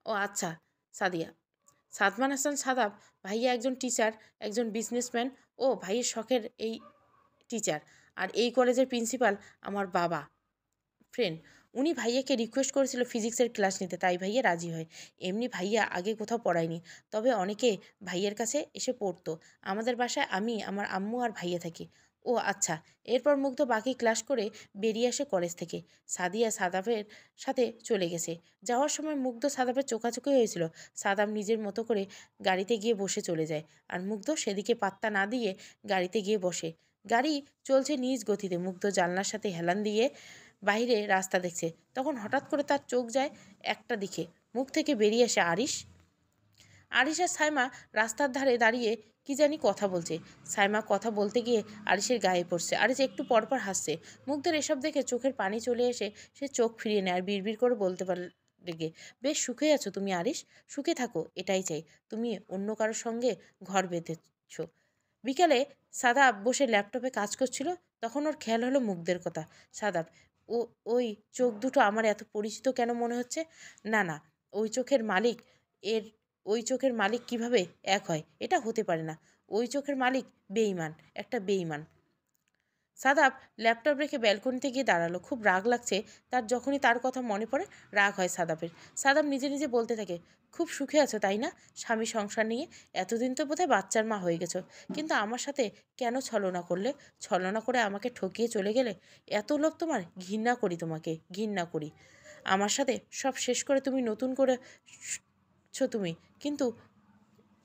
ও আচ্ছা। সাদিয়া, সাদমান হাসান সাদাব ভাইয়া একজন টিচার, একজন বিজনেসম্যান। ও ভাইয়ের শখের এই টিচার। আর এই কলেজের প্রিন্সিপাল আমার বাবা। ফ্রেন্ড, উনি ভাইয়াকে রিকোয়েস্ট করেছিল ফিজিক্সের ক্লাস নিতে, তাই ভাইয়া রাজি হয়। এমনি ভাইয়া আগে কোথাও পড়ায়নি, তবে অনেকে ভাইয়ের কাছে এসে পড়তো। আমাদের বাসায় আমি, আমার আম্মু আর ভাইয়া থাকি। ও আচ্ছা। এরপর মুগ্ধ বাকি ক্লাস করে বেরিয়ে আসে কলেজ থেকে। সাদিয়া সাদাফের সাথে চলে গেছে। যাওয়ার সময় মুগ্ধ সাদাফের চোখাচোখি হয়েছিল। সাদাব নিজের মতো করে গাড়িতে গিয়ে বসে চলে যায়, আর মুগ্ধ সেদিকে পাত্তা না দিয়ে গাড়িতে গিয়ে বসে। গাড়ি চলছে নিজ গতিতে। মুগ্ধ জানলার সাথে হেলান দিয়ে বাইরে রাস্তা দেখছে। তখন হঠাৎ করে তার চোখ যায় একটা দিকে। মুখ থেকে বেরিয়ে আসে আরিশ। আরিশ আর সাইমা রাস্তার ধারে দাঁড়িয়ে কি জানি কথা বলছে। সাইমা কথা বলতে গিয়ে আরিশের গায়ে পড়ছে। আরিশ একটু পরপর হাসছে। মুগ্ধের এসব দেখে চোখের পানি চলে এসে সে চোখ ফিরিয়ে নেয় আর বিড়বিড় করে বলতে পারে, লেগে, বেশ সুখে আছো তুমি আরিশ, সুখে থাকো, এটাই চাই। তুমি অন্য কারোর সঙ্গে ঘর বেঁধেছ। বিকালে সাদাব বসে ল্যাপটপে কাজ করছিল। তখন ওর খেয়াল হলো মুগ্ধের কথা। সাদাব, ও ওই চোখ দুটো আমার এত পরিচিত কেন মনে হচ্ছে? না না, ওই চোখের মালিক এর ওই চোখের মালিক কিভাবে এক হয়? এটা হতে পারে না। ওই চোখের মালিক বেঈমান, একটা বেঈমান। সাদাব ল্যাপটপ রেখে ব্যালকনিতে গিয়ে দাঁড়ালো। খুব রাগ লাগছে তার। যখনই তার কথা মনে পড়ে রাগ হয় সাদাবের। সাদাব নিজে নিজে বলতে থাকে, খুব সুখে আছো তাই না স্বামী সংসার নিয়ে? এতদিন তো বোধহয় বাচ্চার মা হয়ে গেছো, কিন্তু আমার সাথে কেন ছলনা করলে? ছলনা করে আমাকে ঠকিয়ে চলে গেলে? এত লোভ তোমার? ঘৃণা করি তোমাকে, ঘৃণা করি। আমার সাথে সব শেষ করে তুমি নতুন করে তুমি, কিন্তু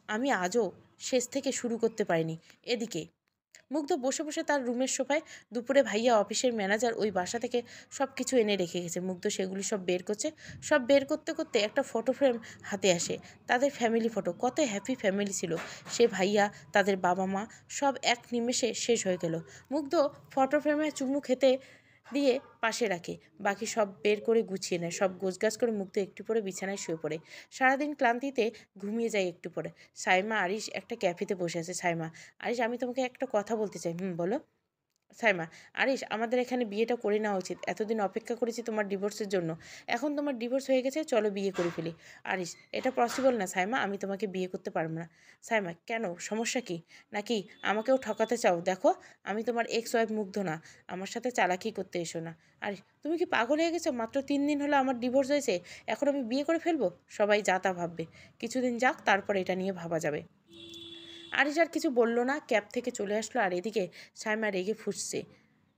আমি আজও শেষ থেকে শুরু করতে পারিনি। এদিকে মুগ্ধ বসে বসে তার রুমের সোফায়। দুপুরে ভাইয়া অফিসের ম্যানেজার ওই বাসা থেকে সব কিছু এনে রেখে গেছে। মুগ্ধ সেগুলি সব বের করছে। সব বের করতে করতে একটা ফটো ফ্রেম হাতে আসে। তাদের ফ্যামিলি ফটো। কত হ্যাপি ফ্যামিলি ছিল। সে ভাইয়া, তাদের বাবা মা, সব এক নিমেষে শেষ হয়ে গেল। মুগ্ধ ফটো ফ্রেমে চুমু খেতে দিয়ে পাশে রাখে। বাকি সব বের করে গুছিয়ে নেয়। সব গোছগাছ করে মুগ্ধ একটু পরে বিছানায় শুয়ে পড়ে। সারাদিন ক্লান্তিতে ঘুমিয়ে যায় একটু পরে। সাইমা আরিশ একটা ক্যাফেতে বসে আছে। সাইমা, আরিশ আমি তোমাকে একটা কথা বলতে চাই। বলো। সাইমা, আরিশ আমাদের এখানে বিয়েটা করে নেওয়া উচিত। এতদিন অপেক্ষা করেছি তোমার ডিভোর্সের জন্য। এখন তোমার ডিভোর্স হয়ে গেছে, চলো বিয়ে করে ফেলি। আরিশ, এটা পসিবল না সাইমা, আমি তোমাকে বিয়ে করতে পারবো না। সাইমা, কেন, সমস্যা কি? নাকি আমাকেও ঠকাতে চাও? দেখো আমি তোমার এক্স ওয়াইফ মুগ্ধ না। আমার সাথে চালাকি করতে এসো না। আরিশ, তুমি কি পাগল হয়ে গেছো? মাত্র 3 দিন হলো আমার ডিভোর্স হয়েছে, এখন আমি বিয়ে করে ফেলবো? সবাই যা তা ভাববে। কিছুদিন যাক, তারপর এটা নিয়ে ভাবা যাবে। আরিশ আর কিছু বলল না, ক্যাব থেকে চলে আসলো। আর এদিকে সাইমা রেগে ফুঁসছে।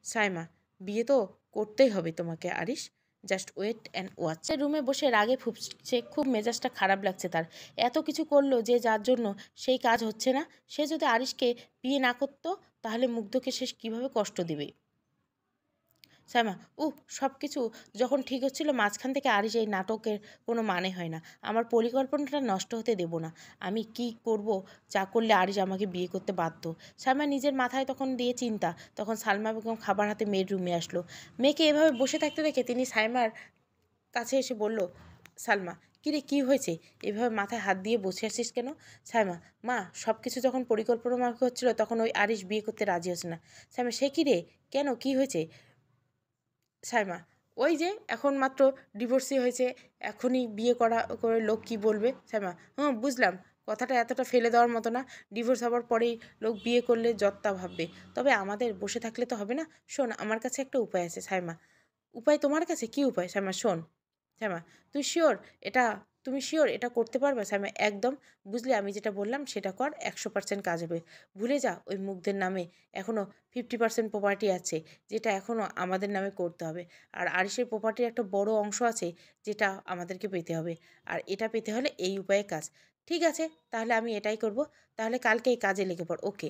সাইমা, বিয়ে তো করতেই হবে তোমাকে Arish, just wait and watch. সে রুমে বসে রাগে ফুঁসছে। খুব মেজাজটা খারাপ লাগছে তার। এত কিছু করলো যে যার জন্য সেই কাজ হচ্ছে না। সে যদি আরিশকে বিয়ে না করতো তাহলে মুগ্ধকে সে কীভাবে কষ্ট দেবে। সাইমা, সব কিছু যখন ঠিক হচ্ছিল মাঝখান থেকে আরিশ এই নাটকের কোনো মানে হয় না। আমার পরিকল্পনাটা নষ্ট হতে দেব না। আমি কি করব যা করলে আরিশ আমাকে বিয়ে করতে বাধ্য। সাইমা নিজের মাথায় তখন দিয়ে চিন্তা। তখন সালমা বেগম খাবার হাতে মেয়ের রুমে আসলো। মেয়েকে এভাবে বসে থাকতে দেখে তিনি সাইমার কাছে এসে বলল, সালমা, কিরে কী হয়েছে? এভাবে মাথায় হাত দিয়ে বসে আসিস কেন? সাইমা, মা, সব কিছু যখন পরিকল্পনা মাফিক হচ্ছিল তখন ওই আরিশ বিয়ে করতে রাজি হচ্ছে না। সাইমা, সে কী রে, কেন, কী হয়েছে? সাইমা, ওই যে এখন মাত্র ডিভোর্সই হয়েছে, এখনই বিয়ে করে লোক কি বলবে। সাইমা, বুঝলাম, কথাটা এতটা ফেলে দেওয়ার মতো না। ডিভোর্স হওয়ার পরেই লোক বিয়ে করলে যত্তা ভাববে। তবে আমাদের বসে থাকলে তো হবে না। শোন, আমার কাছে একটা উপায় আছে। সাইমা, উপায়? তোমার কাছে কী উপায়? সাইমা, শোন। সাইমা, তুই শিওর এটা তুমি শিওর এটা করতে পারবে? সাইমা, একদম। বুঝলি, আমি যেটা বললাম সেটা কর, 100% কাজ হবে। ভুলে যা ওই মুগ্ধের নামে এখনও 50% প্রপার্টি আছে, যেটা এখনও আমাদের নামে করতে হবে। আর আরিশের প্রপার্টির একটা বড় অংশ আছে যেটা আমাদেরকে পেতে হবে। আর এটা পেতে হলে এই উপায়ে কাজ। ঠিক আছে, তাহলে আমি এটাই করব। তাহলে কালকেই কাজে লেগে পড়, ওকে?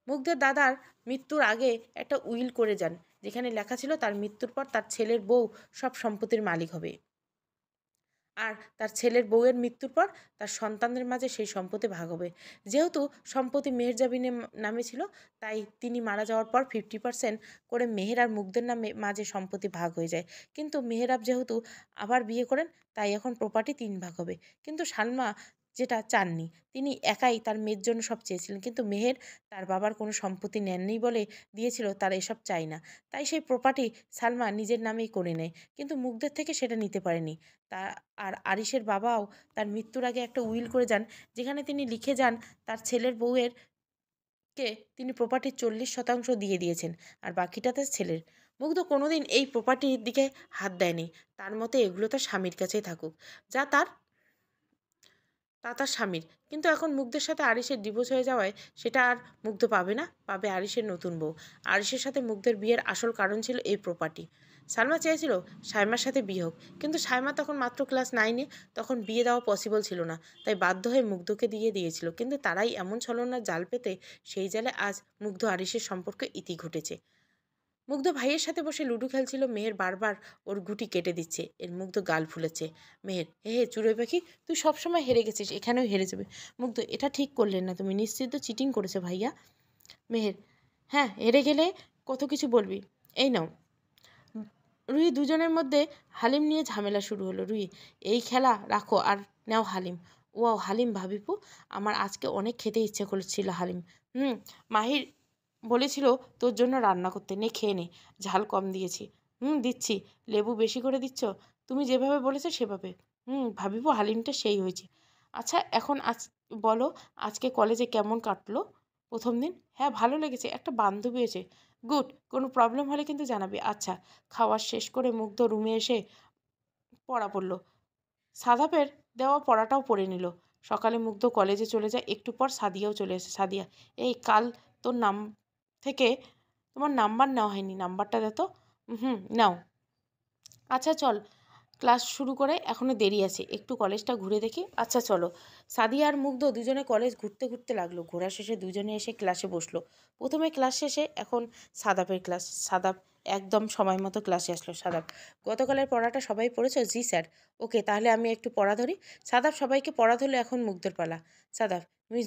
মুগ্ধের দাদার মৃত্যুর আগে একটা উইল করে যান, যেখানে লেখা ছিল তার মৃত্যুর পর তার ছেলের বউ সব সম্পত্তির মালিক হবে। আর তার ছেলের বউয়ের মৃত্যুর পর তার সন্তানদের মাঝে সেই সম্পত্তি ভাগ হবে। যেহেতু সম্পত্তি মেহেরজাবিনের নামে ছিল, তাই তিনি মারা যাওয়ার পর 50% করে মেহের আর মুগ্ধের নামে মাঝে সম্পত্তি ভাগ হয়ে যায়। কিন্তু মেহেরাব যেহেতু আবার বিয়ে করেন, তাই এখন প্রপার্টি 3 ভাগ হবে। কিন্তু সালমা যেটা চাননি, তিনি একাই তার মেয়ের জন্য সব চেয়েছিলেন। কিন্তু মেহের তার বাবার কোনো সম্পত্তি নেননি বলে দিয়েছিল, তার এসব চাই না। তাই সেই প্রপার্টি সালমা নিজের নামেই করে নেয়, কিন্তু মুগ্ধের থেকে সেটা নিতে পারেনি। তা আর আরিশের বাবাও তার মৃত্যুর আগে একটা উইল করে যান, যেখানে তিনি লিখে যান তার ছেলের বউয়ের কে তিনি প্রপার্টির 40% দিয়ে দিয়েছেন, আর বাকিটা তার ছেলের। মুগ্ধ কোনোদিন এই প্রপার্টির দিকে হাত দেয়নি। তার মতে এগুলো তার স্বামীর কাছেই থাকুক, যা তার তা তার স্বামীর, কিন্তু এখন মুগ্ধের সাথে আরিশের ডিভোর্স হয়ে যাওয়ায় সেটা আর মুগ্ধ পাবে না, পাবে আরিশের নতুন বউ। আরিশের সাথে মুগ্ধের বিয়ের আসল কারণ ছিল এই প্রপার্টি। সালমা চেয়েছিল সাইমার সাথে বিয়ে হোক, কিন্তু সাইমা তখন মাত্র ক্লাস 9-এ, তখন বিয়ে দেওয়া পসিবল ছিল না, তাই বাধ্য হয়ে মুগ্ধকে দিয়ে দিয়েছিল। কিন্তু তারাই এমন ছলনার জাল পেতে সেই জালে আজ মুগ্ধ আরিশের সম্পর্কে ইতি ঘটেছে। মুগ্ধ ভাইয়ের সাথে বসে লুডো খেলছিল, মেহের বারবার ওর গুটি কেটে দিচ্ছে, এর মুগ্ধ গাল ফুলেছে। মেহের, হে হে চুড়োই পাখি, তুই সবসময় হেরে গেছিস, এখানেও হেরে যাবে। মুগ্ধ, এটা ঠিক করলেন না, তুমি নিশ্চিত চিটিং করেছো ভাইয়া। মেহের, হ্যাঁ হেরে গেলে কত কিছু বলবি, এই নাও। রুহি দুজনের মধ্যে হালিম নিয়ে ঝামেলা শুরু হলো। রুহি, এই খেলা রাখো আর নাও হালিম। ওয়াও হালিম ভাবিপু, আমার আজকে অনেক খেতে ইচ্ছে করছিল হালিম। মাহির বলেছিল তোর জন্য রান্না করতে, নে খেয়ে নে, ঝাল কম দিয়েছি। দিচ্ছি, লেবু বেশি করে দিচ্ছ, তুমি যেভাবে বলেছো সেভাবে। ভাবিপু হালিমটা সেই হয়েছে। আচ্ছা এখন বলো, আজকে কলেজে কেমন কাটলো প্রথম দিন? হ্যাঁ ভালো লেগেছে, একটা বান্ধবী এসে। গুড, কোনো প্রবলেম হলে কিন্তু জানাবি। আচ্ছা। খাওয়া শেষ করে মুগ্ধ রুমে এসে পড়া পড়ল, সাদাপের দেওয়া পড়াটাও পড়ে নিল। সকালে মুগ্ধ কলেজে চলে যায়, একটু পর সাদিয়াও চলে এসে। সাদিয়া, এই কাল তোর থেকে তোমার নাম্বার নেওয়া হয়নি, নাম্বারটা দে তো। নাও। আচ্ছা চল, ক্লাস শুরু করে এখনও দেরি আছে, একটু কলেজটা ঘুরে দেখি। আচ্ছা চলো। সাদিয়া আর মুগ্ধ দুজনে কলেজ ঘুরতে ঘুরতে লাগলো। ঘোরা শেষে দুজনে এসে ক্লাসে বসলো। প্রথমে ক্লাস শেষে এখন সাদাপের ক্লাস। সাদাপ একদম সময় মতো ক্লাসে আসলো। সাদাপ, গতকালের পড়াটা সবাই পড়েছ? জি স্যার। ওকে, তাহলে আমি একটু পড়া ধরি। সাদাপ সবাইকে পড়া ধরলে, এখন মুগ্ধর পালা। সাদাপ, মিস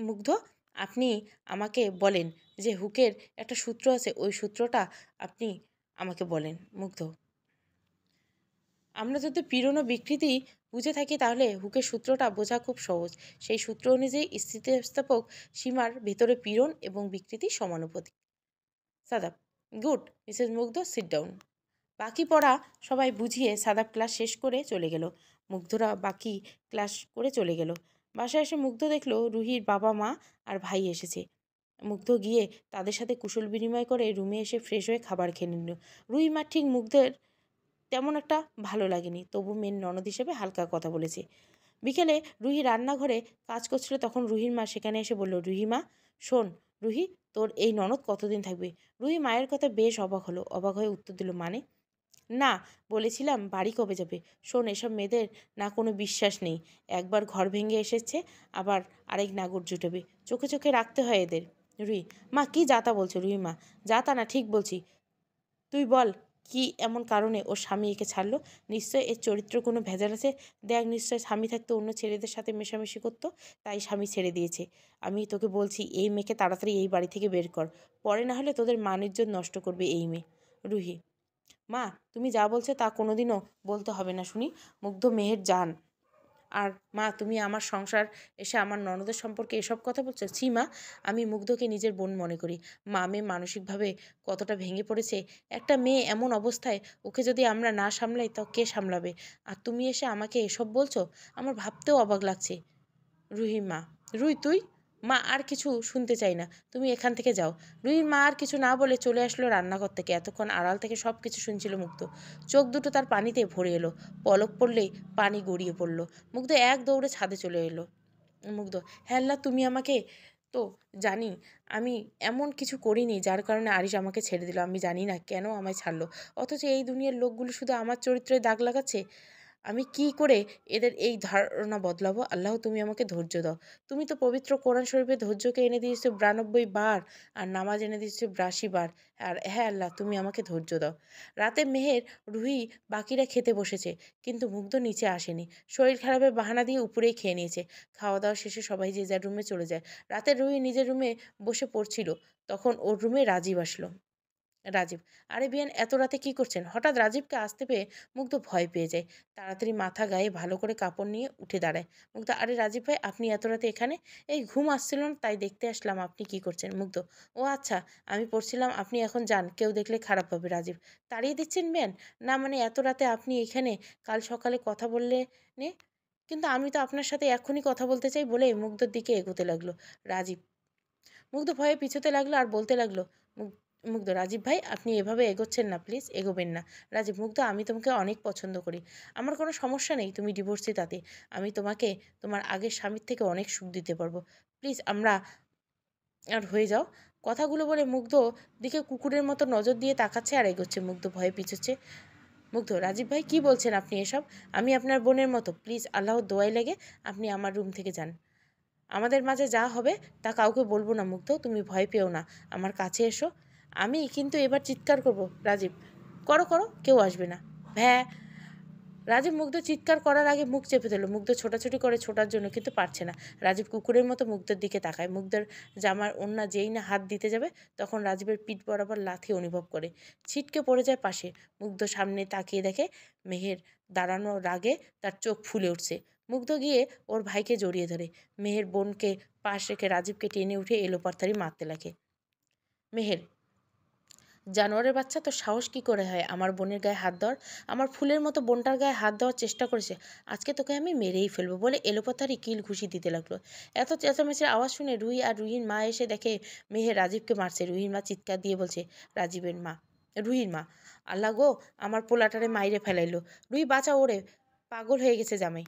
মুগ্ধ, আপনি আমাকে বলেন যে হুকের একটা সূত্র আছে, ওই সূত্রটা আপনি আমাকে বলেন। মুগ্ধ, আমরা যদি পীড়ন ও বিকৃতি বুঝে থাকি তাহলে হুকের সূত্রটা বোঝা খুব সহজ। সেই সূত্র অনুযায়ী স্থিতিস্থাপক সীমার ভেতরে পীড়ন এবং বিকৃতি সমানুপাতিক। সাদাব, গুড মিসেস মুগ্ধ, সিট ডাউন। বাকি পড়া সবাই বুঝিয়ে সাদাব ক্লাস শেষ করে চলে গেল। মুগ্ধরা বাকি ক্লাস করে চলে গেল। বাসায় এসে মুগ্ধ দেখলো রুহির বাবা মা আর ভাই এসেছে। মুগ্ধ গিয়ে তাদের সাথে কুশল বিনিময় করে রুমে এসে ফ্রেশ হয়ে খাবার খেয়ে নিল। রুহি মা ঠিক মুগ্ধের তেমন একটা ভালো লাগেনি, তবু মেন ননদ হিসেবে হালকা কথা বলেছে। বিকেলে রুহি রান্নাঘরে কাজ করছিল, তখন রুহির মা সেখানে এসে বলল, রুহি মা শোন, রুহি তোর এই ননদ কতদিন থাকবে? রুহি মায়ের কথা বেশ অবাক হলো, অবাক হয়ে উত্তর দিল, মানে? না, বলেছিলাম বাড়ি কবে যাবে। শোন, এসব মেয়েদের না কোনো বিশ্বাস নেই, একবার ঘর ভেঙে এসেছে আবার আরেক নাগর জুটাবে, চোখে চোখে রাখতে হয় এদের। রুহি মা, কি যাতা বলছো? রুহি মা, যাতা না, ঠিক বলছি। তুই বল, কি এমন কারণে ওর স্বামী একে ছাড়লো? নিশ্চয় এর চরিত্র কোনো ভেজাল আছে। দেখ, নিশ্চয় স্বামী থাকতে অন্য ছেলেদের সাথে মেশামেশি করতো, তাই স্বামী ছেড়ে দিয়েছে। আমি তোকে বলছি, এই মেয়েকে তাড়াতাড়ি এই বাড়ি থেকে বের কর, পরে না হলে তোদের মান ইজ্জত নষ্ট করবে এই মেয়ে। রুহি মা, তুমি যা বলছো তা কোনোদিনও বলতে হবে না শুনি। মুগ্ধ মেহের জান, আর মা তুমি আমার সংসার এসে আমার ননদের সম্পর্কে এসব কথা বলছো? ছি মা, আমি মুগ্ধকে নিজের বোন মনে করি। মা, মেয়ে মানসিকভাবে কতটা ভেঙে পড়েছে। একটা মেয়ে এমন অবস্থায়, ওকে যদি আমরা না সামলাই তো কে সামলাবে? আর তুমি এসে আমাকে এসব বলছো, আমার ভাবতেও অবাক লাগছে। রুহি মা, রুই তুই? মা, আর কিছু শুনতে চাই না, তুমি এখান থেকে যাও। রুহির মা আর কিছু না বলে চলে আসলো রান্নাঘর থেকে। এতক্ষণ আড়াল থেকে সব কিছু শুনছিল মুগ্ধ। চোখ দুটো তার পানিতে ভরে এলো, পলক পড়লেই পানি গড়িয়ে পড়লো। মুগ্ধ এক দৌড়ে ছাদে চলে এলো। মুগ্ধ, হ্যাঁ আল্লাহ, তুমি আমাকে তো জানি আমি এমন কিছু করিনি যার কারণে আরিশ আমাকে ছেড়ে দিল। আমি জানি না কেন আমায় ছাড়লো, অথচ এই দুনিয়ার লোকগুলো শুধু আমার চরিত্রে দাগ লাগাচ্ছে। আমি কি করে এদের এই ধারণা বদলাবো? আল্লাহ, তুমি আমাকে ধৈর্য দাও। তুমি তো পবিত্র কোরআন শরীফে ধৈর্যকে এনে দিয়েছো 92 বার, আর নামাজ এনে দিয়েছো 82 বার। আর হ্যাঁ আল্লাহ, তুমি আমাকে ধৈর্য দাও। রাতে মেহের, রুহি বাকিরা খেতে বসেছে, কিন্তু মুগ্ধ নিচে আসেনি। শরীর খারাপের বাহানা দিয়ে উপরেই খেয়ে নিয়েছে। খাওয়া দাওয়া শেষে সবাই যে যার রুমে চলে যায়। রাতে রুহি নিজের রুমে বসে পড়ছিল, তখন ওর রুমে রাজীব আসলো। রাজীব, আরে বিয়ান, এত রাতে কি করছেন? হঠাৎ রাজীবকে আসতে পেয়ে মুগ্ধ ভয় পেয়ে যায়। তাড়াতাড়ি মাথা গায়ে ভালো করে কাপড় নিয়ে উঠে দাঁড়ায়। মুগ্ধ, আরে রাজীব ভাই, আপনি এত রাতে এখানে? এই ঘুম আসছিল না, তাই দেখতে আসলাম আপনি কি করছেন। মুগ্ধ, ও আচ্ছা, আমি পড়ছিলাম, আপনি এখন যান, কেউ দেখলে খারাপ হবে। রাজীব, তাড়িয়ে দিচ্ছেন বিয়ান? না মানে এত রাতে আপনি এখানে? কাল সকালে কথা বললে নে, কিন্তু আমি তো আপনার সাথে এখনই কথা বলতে চাই বলে মুগ্ধর দিকে এগোতে লাগলো। রাজীব, মুগ্ধ ভয়ে পিছোতে লাগলো আর বলতে লাগলো, মুগ্ধ, রাজীব ভাই আপনি এভাবে এগোচ্ছেন না, প্লিজ এগোবেন না। রাজীব, মুগ্ধ আমি তোমাকে অনেক পছন্দ করি, আমার কোনো সমস্যা নেই তুমি ডিভোর্সি তাতে, আমি তোমাকে তোমার আগের স্বামীর থেকে অনেক সুখ দিতে পারবো, প্লিজ আমরা আর হয়ে যাও। কথাগুলো বলে মুগ্ধ দিকে কুকুরের মতো নজর দিয়ে তাকাচ্ছে আর এগোচ্ছে, মুগ্ধ ভয়ে পিছোচ্ছে। মুগ্ধ, রাজীব ভাই কি বলছেন আপনি এসব? আমি আপনার বোনের মতো, প্লিজ আল্লাহর দোয়াই লেগে আপনি আমার রুম থেকে যান। আমাদের মাঝে যা হবে তা কাউকে বলবো না মুগ্ধ, তুমি ভয় পেও না, আমার কাছে এসো। আমি কিন্তু এবার চিৎকার করব। রাজীব, করো করো, কেউ আসবে না। ভ্যা। রাজীব মুগ্ধ চিৎকার করার আগে মুখ চেপে দিল, মুগ্ধ ছোটাছুটি করে ছোটার জন্য কিন্তু পারছে না। রাজীব কুকুরের মতো মুগ্ধের দিকে তাকায়, মুগ্ধের জামার ওড়না যেই না হাত দিতে যাবে তখন রাজীবের পিঠ বরাবর লাথি অনুভব করে, ছিটকে পড়ে যায় পাশে। মুগ্ধ সামনে তাকিয়ে দেখে মেহের দাঁড়ানোর রাগে তার চোখ ফুলে উঠছে। মুগ্ধ গিয়ে ওর ভাইকে জড়িয়ে ধরে, মেহের বোনকে পাশ রেখে রাজীবকে টেনে উঠে এলোপাথারি মারতে লাগে। মেহের, জানোয়ারের বাচ্চা, তোর সাহস কি করে হয় আমার বোনের গায়ে হাত দেওয়ার? আমার ফুলের মতো বোনটার গায়ে হাত দেওয়ার চেষ্টা করেছে, আজকে তোকে আমি মেরেই ফেলবো বলে এলোপাথারি কিল ঘুষি দিতে লাগলো। এত চেঁচামেচির আওয়াজ শুনে রুহি আর রুহির মা এসে দেখে মেহের রাজীবকে মারছে। রুহির মা চিৎকার দিয়ে বলছে, রাজীবের মা, রুহির মা, আল্লাহ গো, আমার পোলাটারে মাইরে ফেলাইলো, রুহি বাঁচা, ওরে পাগল হয়ে গেছে জামাই।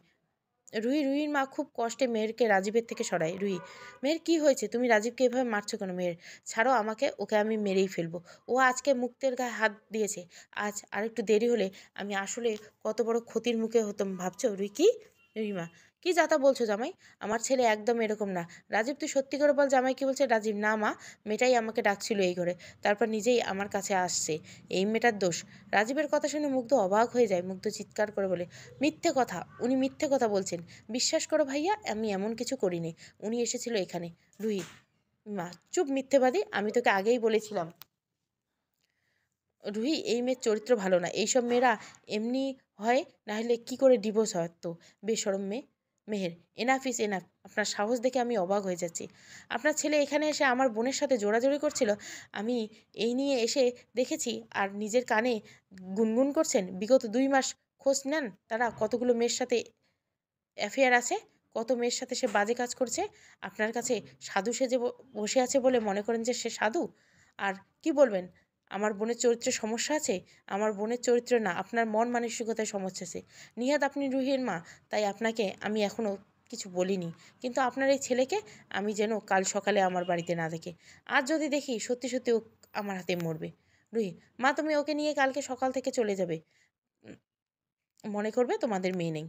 রুহির মা খুব কষ্টে মেহেরকে রাজীবের থেকে সরায়। রুহি, মেহের কি হয়েছে, তুমি রাজীবকে এভাবে মারছো কেন? মেহের, ছাড়ো আমাকে, ওকে আমি মেরেই ফেলবো, ও আজকে মুক্তের গায়ে হাত দিয়েছে, আজ আরেকটু দেরি হলে আমি আসলে কত বড় ক্ষতির মুখে হতাম ভাবছো? রুহি, কি? রুহিমা, কি যাতা বলছো জামাই, আমার ছেলে একদম এরকম না। রাজীব, তুই সত্যি করে বল জামাই কি বলছে? রাজীব, না মা, মেয়েটাই আমাকে ডাকছিল এই ঘরে, তারপর নিজেই আমার কাছে আসছে, এই মেয়েটার দোষ। রাজীবের কথা শুনে মুগ্ধ অবাক হয়ে যায়। মুগ্ধ চিৎকার করে বলে, মিথ্যে কথা, উনি মিথ্যে কথা বলছেন, বিশ্বাস করো ভাইয়া, আমি এমন কিছু করিনি, উনি এসেছিল এখানে। রুহি, মা চুপ, মিথ্যেবাদী, আমি তোকে আগেই বলেছিলাম রুহি, এই মেয়ের চরিত্র ভালো না, এইসব মেয়েরা এমনি হয়, না হলে কি করে ডিভোর্স হয়? তো বেশরম মেয়ে। মেহের, এনাফ ইজ এনাফ, আপনার সাহস দেখে আমি অবাক হয়ে যাচ্ছি। আপনার ছেলে এখানে এসে আমার বোনের সাথে জোড়াজোড়ি করছিল, আমি এই নিয়ে এসে দেখেছি, আর নিজের কানে গুনগুন করছেন। বিগত 2 মাস খোঁজ নেন তারা কতগুলো মেয়ের সাথে অ্যাফেয়ার আছে, কত মেয়ের সাথে সে বাজে কাজ করছে। আপনার কাছে সাধু সেজে বসে আছে বলে মনে করেন যে সে সাধু? আর কি বলবেন, আমার বোনের চরিত্রে সমস্যা আছে? আমার বোনের চরিত্র না, আপনার মন মানসিকতায় সমস্যা আছে। নিহাত আপনি রুহির মা, তাই আপনাকে আমি এখনও কিছু বলিনি, কিন্তু আপনার এই ছেলেকে আমি যেন কাল সকালে আমার বাড়িতে না দেখে, আর যদি দেখি সত্যি সত্যি ও আমার হাতে মরবে। রুহি, মা তুমি ওকে নিয়ে কালকে সকাল থেকে চলে যাবে, উম, মনে করবে তোমাদের মেয়ে নেই।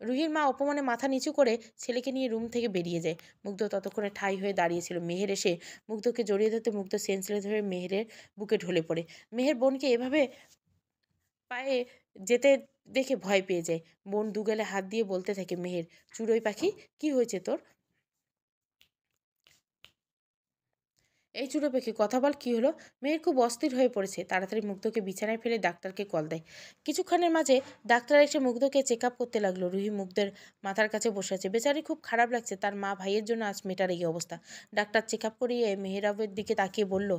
রুহির মা অপমানে মাথা নিচু করে ছেলেকে নিয়ে রুম থেকে বেরিয়ে যায়। মুগ্ধ ততক্ষণে ঠাই হয়ে দাঁড়িয়েছিল। মেহের এসে মুগ্ধকে জড়িয়ে ধরতে মুগ্ধ সেন্সলেস হয়ে মেহেরের বুকে ঢলে পড়ে। মেহের বোনকে এভাবে পায়ে যেতে দেখে ভয় পেয়ে যায়। বোন দুগালে হাত দিয়ে বলতে থাকে, মেহের চুড়োই পাখি, কি হয়েছে তোর? এই চুড়ো পাখি কথা বল, কি হলো? মেহের খুব অস্থির হয়ে পড়েছে, তাড়াতাড়ি মুগ্ধকে বিছানায় ফেলে ডাক্তারকে কল দেয়। কিছুক্ষণের মাঝে ডাক্তার এসে মুগ্ধকে চেক আপ করতে লাগলো। রুহি মুগ্ধের মাথার কাছে বসে আছে, বেচারি খুব খারাপ লাগছে, তার মা ভাইয়ের জন্য আজ মেয়েটার এই অবস্থা। ডাক্তার চেক আপ করিয়ে মেহেরাবের দিকে তাকিয়ে বলল,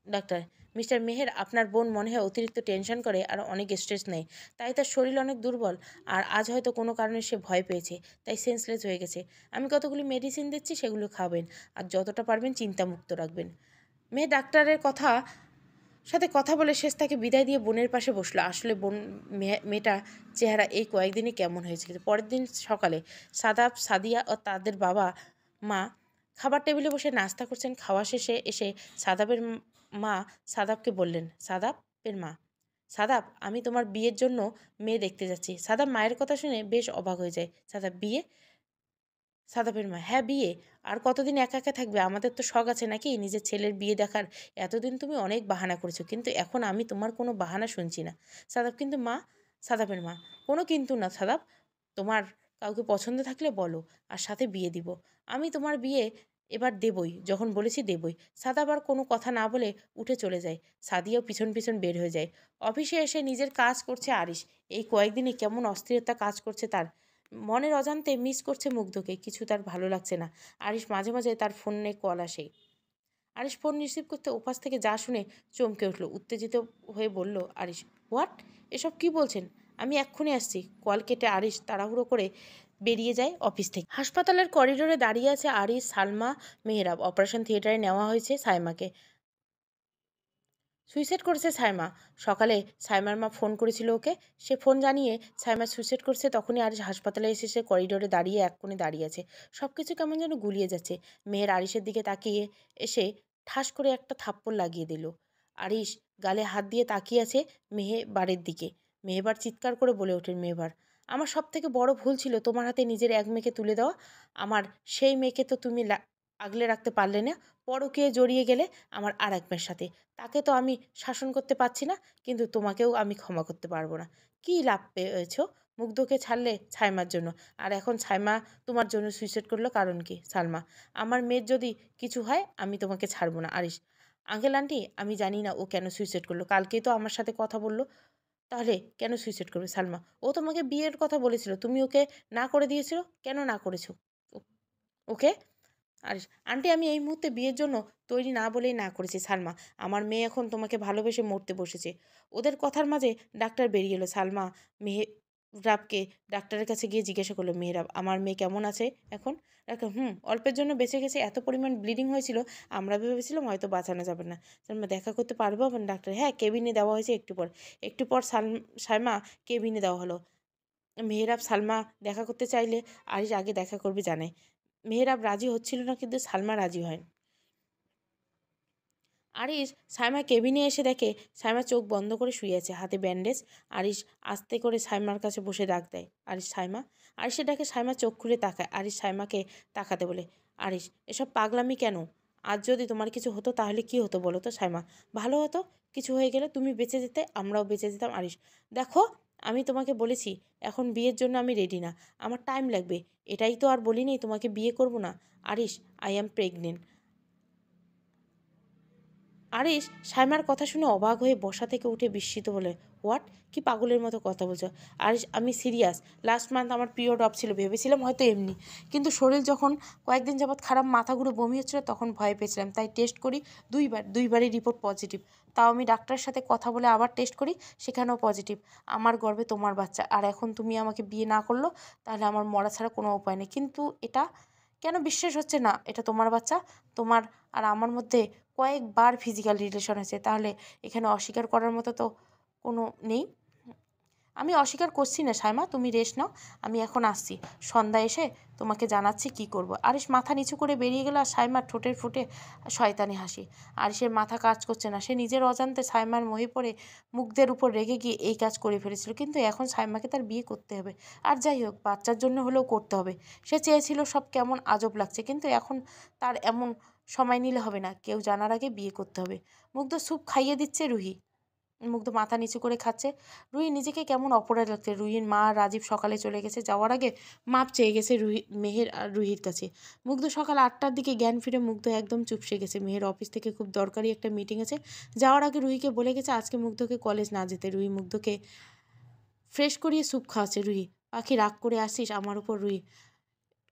ডাক্তার, মিস্টার মেহের, আপনার বোন মনে হয় অতিরিক্ত টেনশন করে আর অনেক স্ট্রেস নেয়, তাই তার শরীর অনেক দুর্বল, আর আজ হয়তো কোনো কারণে সে ভয় পেয়েছে, তাই সেন্সলেস হয়ে গেছে। আমি কতগুলি মেডিসিন দিচ্ছি, সেগুলো খাবেন, আর যতটা পারবেন চিন্তামুক্ত রাখবেন। মেয়ে ডাক্তারের সাথে কথা বলে শেষ তাকে বিদায় দিয়ে বোনের পাশে বসলো। আসলে বোন মেয়েটা চেহারা এই কয়েকদিনই কেমন হয়েছিল। পরের দিন সকালে সাদাব, সাদিয়া ও তাদের বাবা মা খাবার টেবিলে বসে নাস্তা করছেন। খাওয়া শেষে এসে সাদাবের মা সাদাবকে বললেন, সাদাবের মা, সাদাব, আমি তোমার বিয়ের জন্য মেয়ে দেখতে যাচ্ছি। সাদাব মায়ের কথা শুনে বেশ অবাক হয়ে যায়। সাদাব, বিয়ে? সাদাবের মা, হ্যাঁ বিয়ে। আর কতদিন একা একা থাকবে? আমাদের তো শখ আছে নাকি নিজের ছেলের বিয়ে দেখার? এতদিন তুমি অনেক বাহানা করেছো, কিন্তু এখন আমি তোমার কোনো বাহানা শুনছি না। সাদাব, কিন্তু মা। সাদাবের মা, কোনো কিন্তু না সাদাব, তোমার কাউকে পছন্দ থাকলে বলো, আর সাথে বিয়ে দিব। আমি তোমার বিয়ে এবার দেবই, যখন বলেছি দেবই। সাদাব আর কোনো কথা না বলে উঠে চলে যায়। সাদিয়াও পিছন পিছন বের হয়ে যায়। অফিসে এসে নিজের কাজ করছে আরিশ। এই কয়েকদিনে কেমন অস্থিরতা কাজ করছে তার, মনের অজান্তে মিস করছে মুগ্ধকে, কিছু তার ভালো লাগছে না। আরিশ মাঝে মাঝে তার ফোনে কল আসে। আরিশ ফোন রিসিভ করতে ওপাশ থেকে যা শুনে চমকে উঠল, উত্তেজিত হয়ে বলল, আরিশ, হোয়াট, এসব কি বলছেন? আমি এক্ষুনি আসছি। কল কেটে আরিশ তাড়াহুড়ো করে বেরিয়ে যায় অফিস থেকে। হাসপাতালের করিডোরে দাঁড়িয়ে আছে আরিশ, সালমা, মেহরাব। অপারেশন থিয়েটারে নেওয়া হয়েছে সাইমাকে। সুইসাইড করেছে সাইমা। সকালে সাইমার মা ফোন করেছিল ওকে। সে ফোন জানিয়ে সাইমা সুইসাইড করছে। তখনই আরিশ হাসপাতালে এসে সে করিডোরে দাঁড়িয়ে এক কোণে দাঁড়িয়ে আছে। সব কিছু কেমন যেন গুলিয়ে যাচ্ছে। মেয়ের আরিশের দিকে তাকিয়ে এসে ঠাস করে একটা থাপ্পড় লাগিয়ে দিল। আরিশ গালে হাত দিয়ে তাকিয়ে আছে মেহেবারের দিকে। মেহেবার চিৎকার করে বলে ওঠেন, মেহেবার, আমার সব থেকে বড় ভুল ছিল তোমার হাতে নিজের এক মেয়েকে তুলে দেওয়া। আমার সেই মেয়েকে তো তুমি আগলে রাখতে পারলে না। পরকীয়ায় জড়িয়ে গেলে আমার আর এক মেয়ের সাথে। তাকে তো আমি শাসন করতে পারছি না, কিন্তু তোমাকেও আমি ক্ষমা করতে পারবো না। কী লাভ পেয়েছো মুগ্ধকে ছাড়লে ছাইমার জন্য, আর এখন ছাইমা তোমার জন্য সুইসাইড করলো, কারণ কি? সালমা, আমার মেয়ের যদি কিছু হয় আমি তোমাকে ছাড়বো না। আরিশ, আঙ্কেল আন্টি, আমি জানি না ও কেন সুইসাইড করলো। কালকেই তো আমার সাথে কথা বললো। তাহলে কেন সুইসাইড করবে? সালমা, ও তোমাকে বিয়ের কথা বলেছিল, তুমি ওকে না করে দিয়েছিল। কেন না করেছো ওকে? আর আন্টি, আমি এই মুহূর্তে বিয়ের জন্য তৈরি না বলেই না করেছি। সালমা, আমার মেয়ে এখন তোমাকে ভালোবেসে মরতে বসেছে। ওদের কথার মাঝে ডাক্তার বেরিয়ে এলো। সালমা মেহরাবকে ডাক্তারের কাছে গিয়ে জিজ্ঞাসা করলো, মেহরাব, আমার মেয়ে কেমন আছে এখন? ডাক্তার, অল্পের জন্য বেঁচে গেছে। এত পরিমাণ ব্লিডিং হয়েছিল, আমরা ভেবেছিলাম হয়তো বাঁচানো যাবে না। সালমা, দেখা করতে পারবো? ডাক্তার, হ্যাঁ, কেবিনে দেওয়া হয়েছে একটু পর সালমা কেবিনে দেওয়া হলো। মেহরাব সালমা দেখা করতে চাইলে আরিশ আগে দেখা করবে জানায়। মেহরাব রাজি হচ্ছিল না, কিন্তু সালমা রাজি হয়। আরিশ সাইমা কেবিনে এসে দেখে সাইমা চোখ বন্ধ করে শুয়ে আছে, হাতে ব্যান্ডেজ। আরিশ আস্তে করে সাইমার কাছে বসে ডাক দেয়, আরিশ, সাইমা। আরিশের ডাকে সাইমা চোখ খুলে তাকায়। আরিশ সাইমাকে তাকাতে বলে, আরিশ, এসব পাগলামি কেন? আজ যদি তোমার কিছু হতো তাহলে কি হতো বলো তো? সাইমা, ভালো হতো। কিছু হয়ে গেলে তুমি বেঁচে যেতে, আমরাও বেঁচে যেতাম। আরিশ, দেখো, আমি তোমাকে বলেছি এখন বিয়ের জন্য আমি রেডি না, আমার টাইম লাগবে। এটাই তো আর বলি নেই তোমাকে বিয়ে করব না। Arish, I am pregnant. Arish সাইমার কথা শুনে অবাক হয়ে বসা থেকে উঠে বিস্মিত বলে, হোয়াট? কি পাগলের মতো কথা বলছো? আরিশ, আমি সিরিয়াস। লাস্ট মান্থ আমার পিরিয়ড অফ ছিল, ভেবেছিলাম হয়তো এমনি, কিন্তু শরীর যখন কয়েকদিন যাবৎ খারাপ, মাথা ঘুরে বমি হচ্ছিল, তখন ভয় পেয়েছিলাম, তাই টেস্ট করি। দুইবারই রিপোর্ট পজিটিভ। তাও আমি ডাক্তারের সাথে কথা বলে আবার টেস্ট করি, সেখানেও পজিটিভ। আমার গর্ভে তোমার বাচ্চা, আর এখন তুমি আমাকে বিয়ে না করলো তাহলে আমার মরা ছাড়া কোনো উপায় নেই। কিন্তু এটা কেন বিশ্বাস হচ্ছে না? এটা তোমার বাচ্চা। তোমার আর আমার মধ্যে কয়েকবার ফিজিক্যাল রিলেশন হয়েছে, তাহলে এখানে অস্বীকার করার মতো তো কোনো নেই। আমি অস্বীকার করছি না সাইমা, তুমি রেস্ট নাও, আমি এখন আসছি। সন্ধ্যা এসে তোমাকে জানাচ্ছি কি করব। আরিশ মাথা নিচু করে বেরিয়ে গেল, আর সাইমার ঠোঁটের ফুটে শয়তানি হাসি। আরিশের মাথা কাজ করছে না। সে নিজের অজান্তে সাইমার মোহে পড়ে মুগ্ধের উপর রেগে গিয়ে এই কাজ করে ফেলেছিল, কিন্তু এখন সাইমাকে তার বিয়ে করতে হবে। আর যাই হোক, বাচ্চার জন্য হলেও করতে হবে। সে চেয়েছিল, সব কেমন আজব লাগছে, কিন্তু এখন তার এমন সময় নিলে হবে না, কেউ জানার আগে বিয়ে করতে হবে। মুগ্ধ স্যুপ খাইয়ে দিচ্ছে রুহি। মুগ্ধ মাথা নিচু করে খাচ্ছে। রুহি নিজেকে কেমন অপরাধ লাগছে। রুহির মা রাজীব সকালে চলে গেছে, যাওয়ার আগে মাপ চেয়ে গেছে মেহের আর রুহির কাছে। মুগ্ধ সকাল 8টার দিকে জ্ঞান ফিরে মুগ্ধ একদম চুপসে গেছে। মেহের অফিস থেকে খুব দরকারি একটা মিটিং আছে, যাওয়ার আগে রুহিকে বলে গেছে আজকে মুগ্ধকে কলেজ না যেতে। রুহি মুগ্ধকে ফ্রেশ করিয়ে স্যুপ খাওয়াচ্ছে। রুহি, পাখি, রাগ করে আসিস আমার উপর? রুহি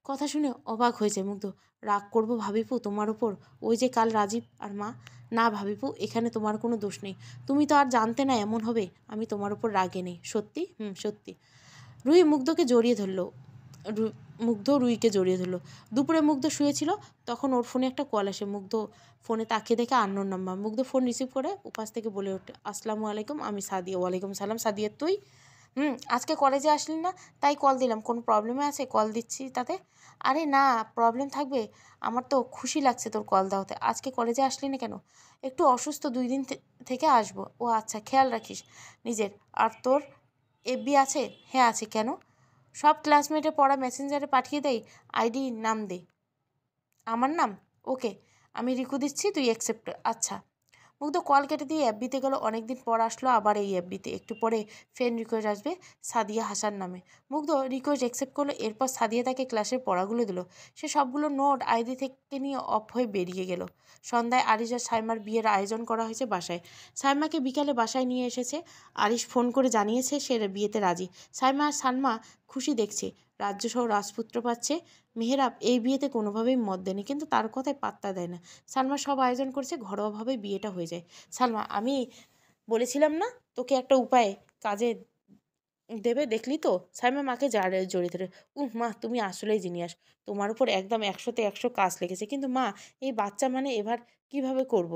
কথা শুনে অবাক হয়েছে মুগ্ধ। রাগ করবো ভাবিপু তোমার উপর? ওই যে কাল রাজীব আর মা। না ভাবিপু, এখানে তোমার কোনো দোষ নেই। তুমি তো আর জানতে না এমন হবে। আমি তোমার উপর রাগে নেই। সত্যি? সত্যি। রুহি মুগ্ধকে জড়িয়ে ধরলো। মুগ্ধ রুহিকে জড়িয়ে ধরলো। দুপুরে মুগ্ধ শুয়েছিল, তখন ওর ফোনে একটা কল আসে। মুগ্ধ ফোনে তাকিয়ে দেখে আননোন নাম্বার। মুগ্ধ ফোন রিসিভ করে উপাস থেকে বলে ওঠে, আসসালামু আলাইকুম, আমি সাদিয়া। ওয়ালাইকুম সালাম। সাদিয়া, তুই? আজকে কলেজে আসলি না, তাই কল দিলাম। কোনো প্রবলেমে আছে কল দিচ্ছি তাতে? আরে না, প্রবলেম থাকবে? আমার তো খুশি লাগছে তোর কল দেওয়াতে। আজকে কলেজে আসলি না কেন? একটু অসুস্থ, 2 দিন থেকে আসবো। ও আচ্ছা, খেয়াল রাখিস নিজের। আর তোর এফবি আছে? হ্যাঁ আছে। কেন? সব ক্লাসমেটে পড়া মেসেঞ্জারে পাঠিয়ে দেয়, আইডি নাম দে। আমার নাম? ওকে, আমি রিকু দিচ্ছি, তুই অ্যাকসেপ্ট। আচ্ছা। মুগ্ধ কল কেটে দিয়ে এফবিতে গেল। অনেকদিন পর আসলো আবার এই এফবিতে। একটু পরে ফ্রেন্ড রিকোয়েস্ট আসবে সাদিয়া হাসান নামে। মুগ্ধ রিকোয়েস্ট অ্যাকসেপ্ট করলো। এরপর সাদিয়া তাকে ক্লাসের পড়াগুলো দিল। সে সবগুলো নোট আইডি থেকে নিয়ে অফ হয়ে বেরিয়ে গেল। সন্ধ্যায় আরিশ আর সাইমার বিয়ের আয়োজন করা হয়েছে বাসায়। সাইমাকে বিকালে বাসায় নিয়ে এসেছে। আরিশ ফোন করে জানিয়েছে সে বিয়েতে রাজি। সাইমা আর সালমা খুশি দেখছে, রাজ্যসহ রাজপুত্র পাচ্ছে। মেহেরাব এই বিয়েতে কোনোভাবেই মত দেয়নি, কিন্তু তার কথায় পাত্তা দেয় না। সালমা সব আয়োজন করছে, ঘরোয়াভাবে বিয়েটা হয়ে যায়। সালমা, আমি বলেছিলাম না তোকে একটা উপায়ে কাজে দেবে, দেখলি তো? সাইমা মাকে জড়িয়ে ধরে, মা, তুমি আসলেই জিনিয়াস। তোমার উপর একদম 100-তে 100 কাজ লেগেছে, কিন্তু মা, এই বাচ্চা মানে এবার কিভাবে করব?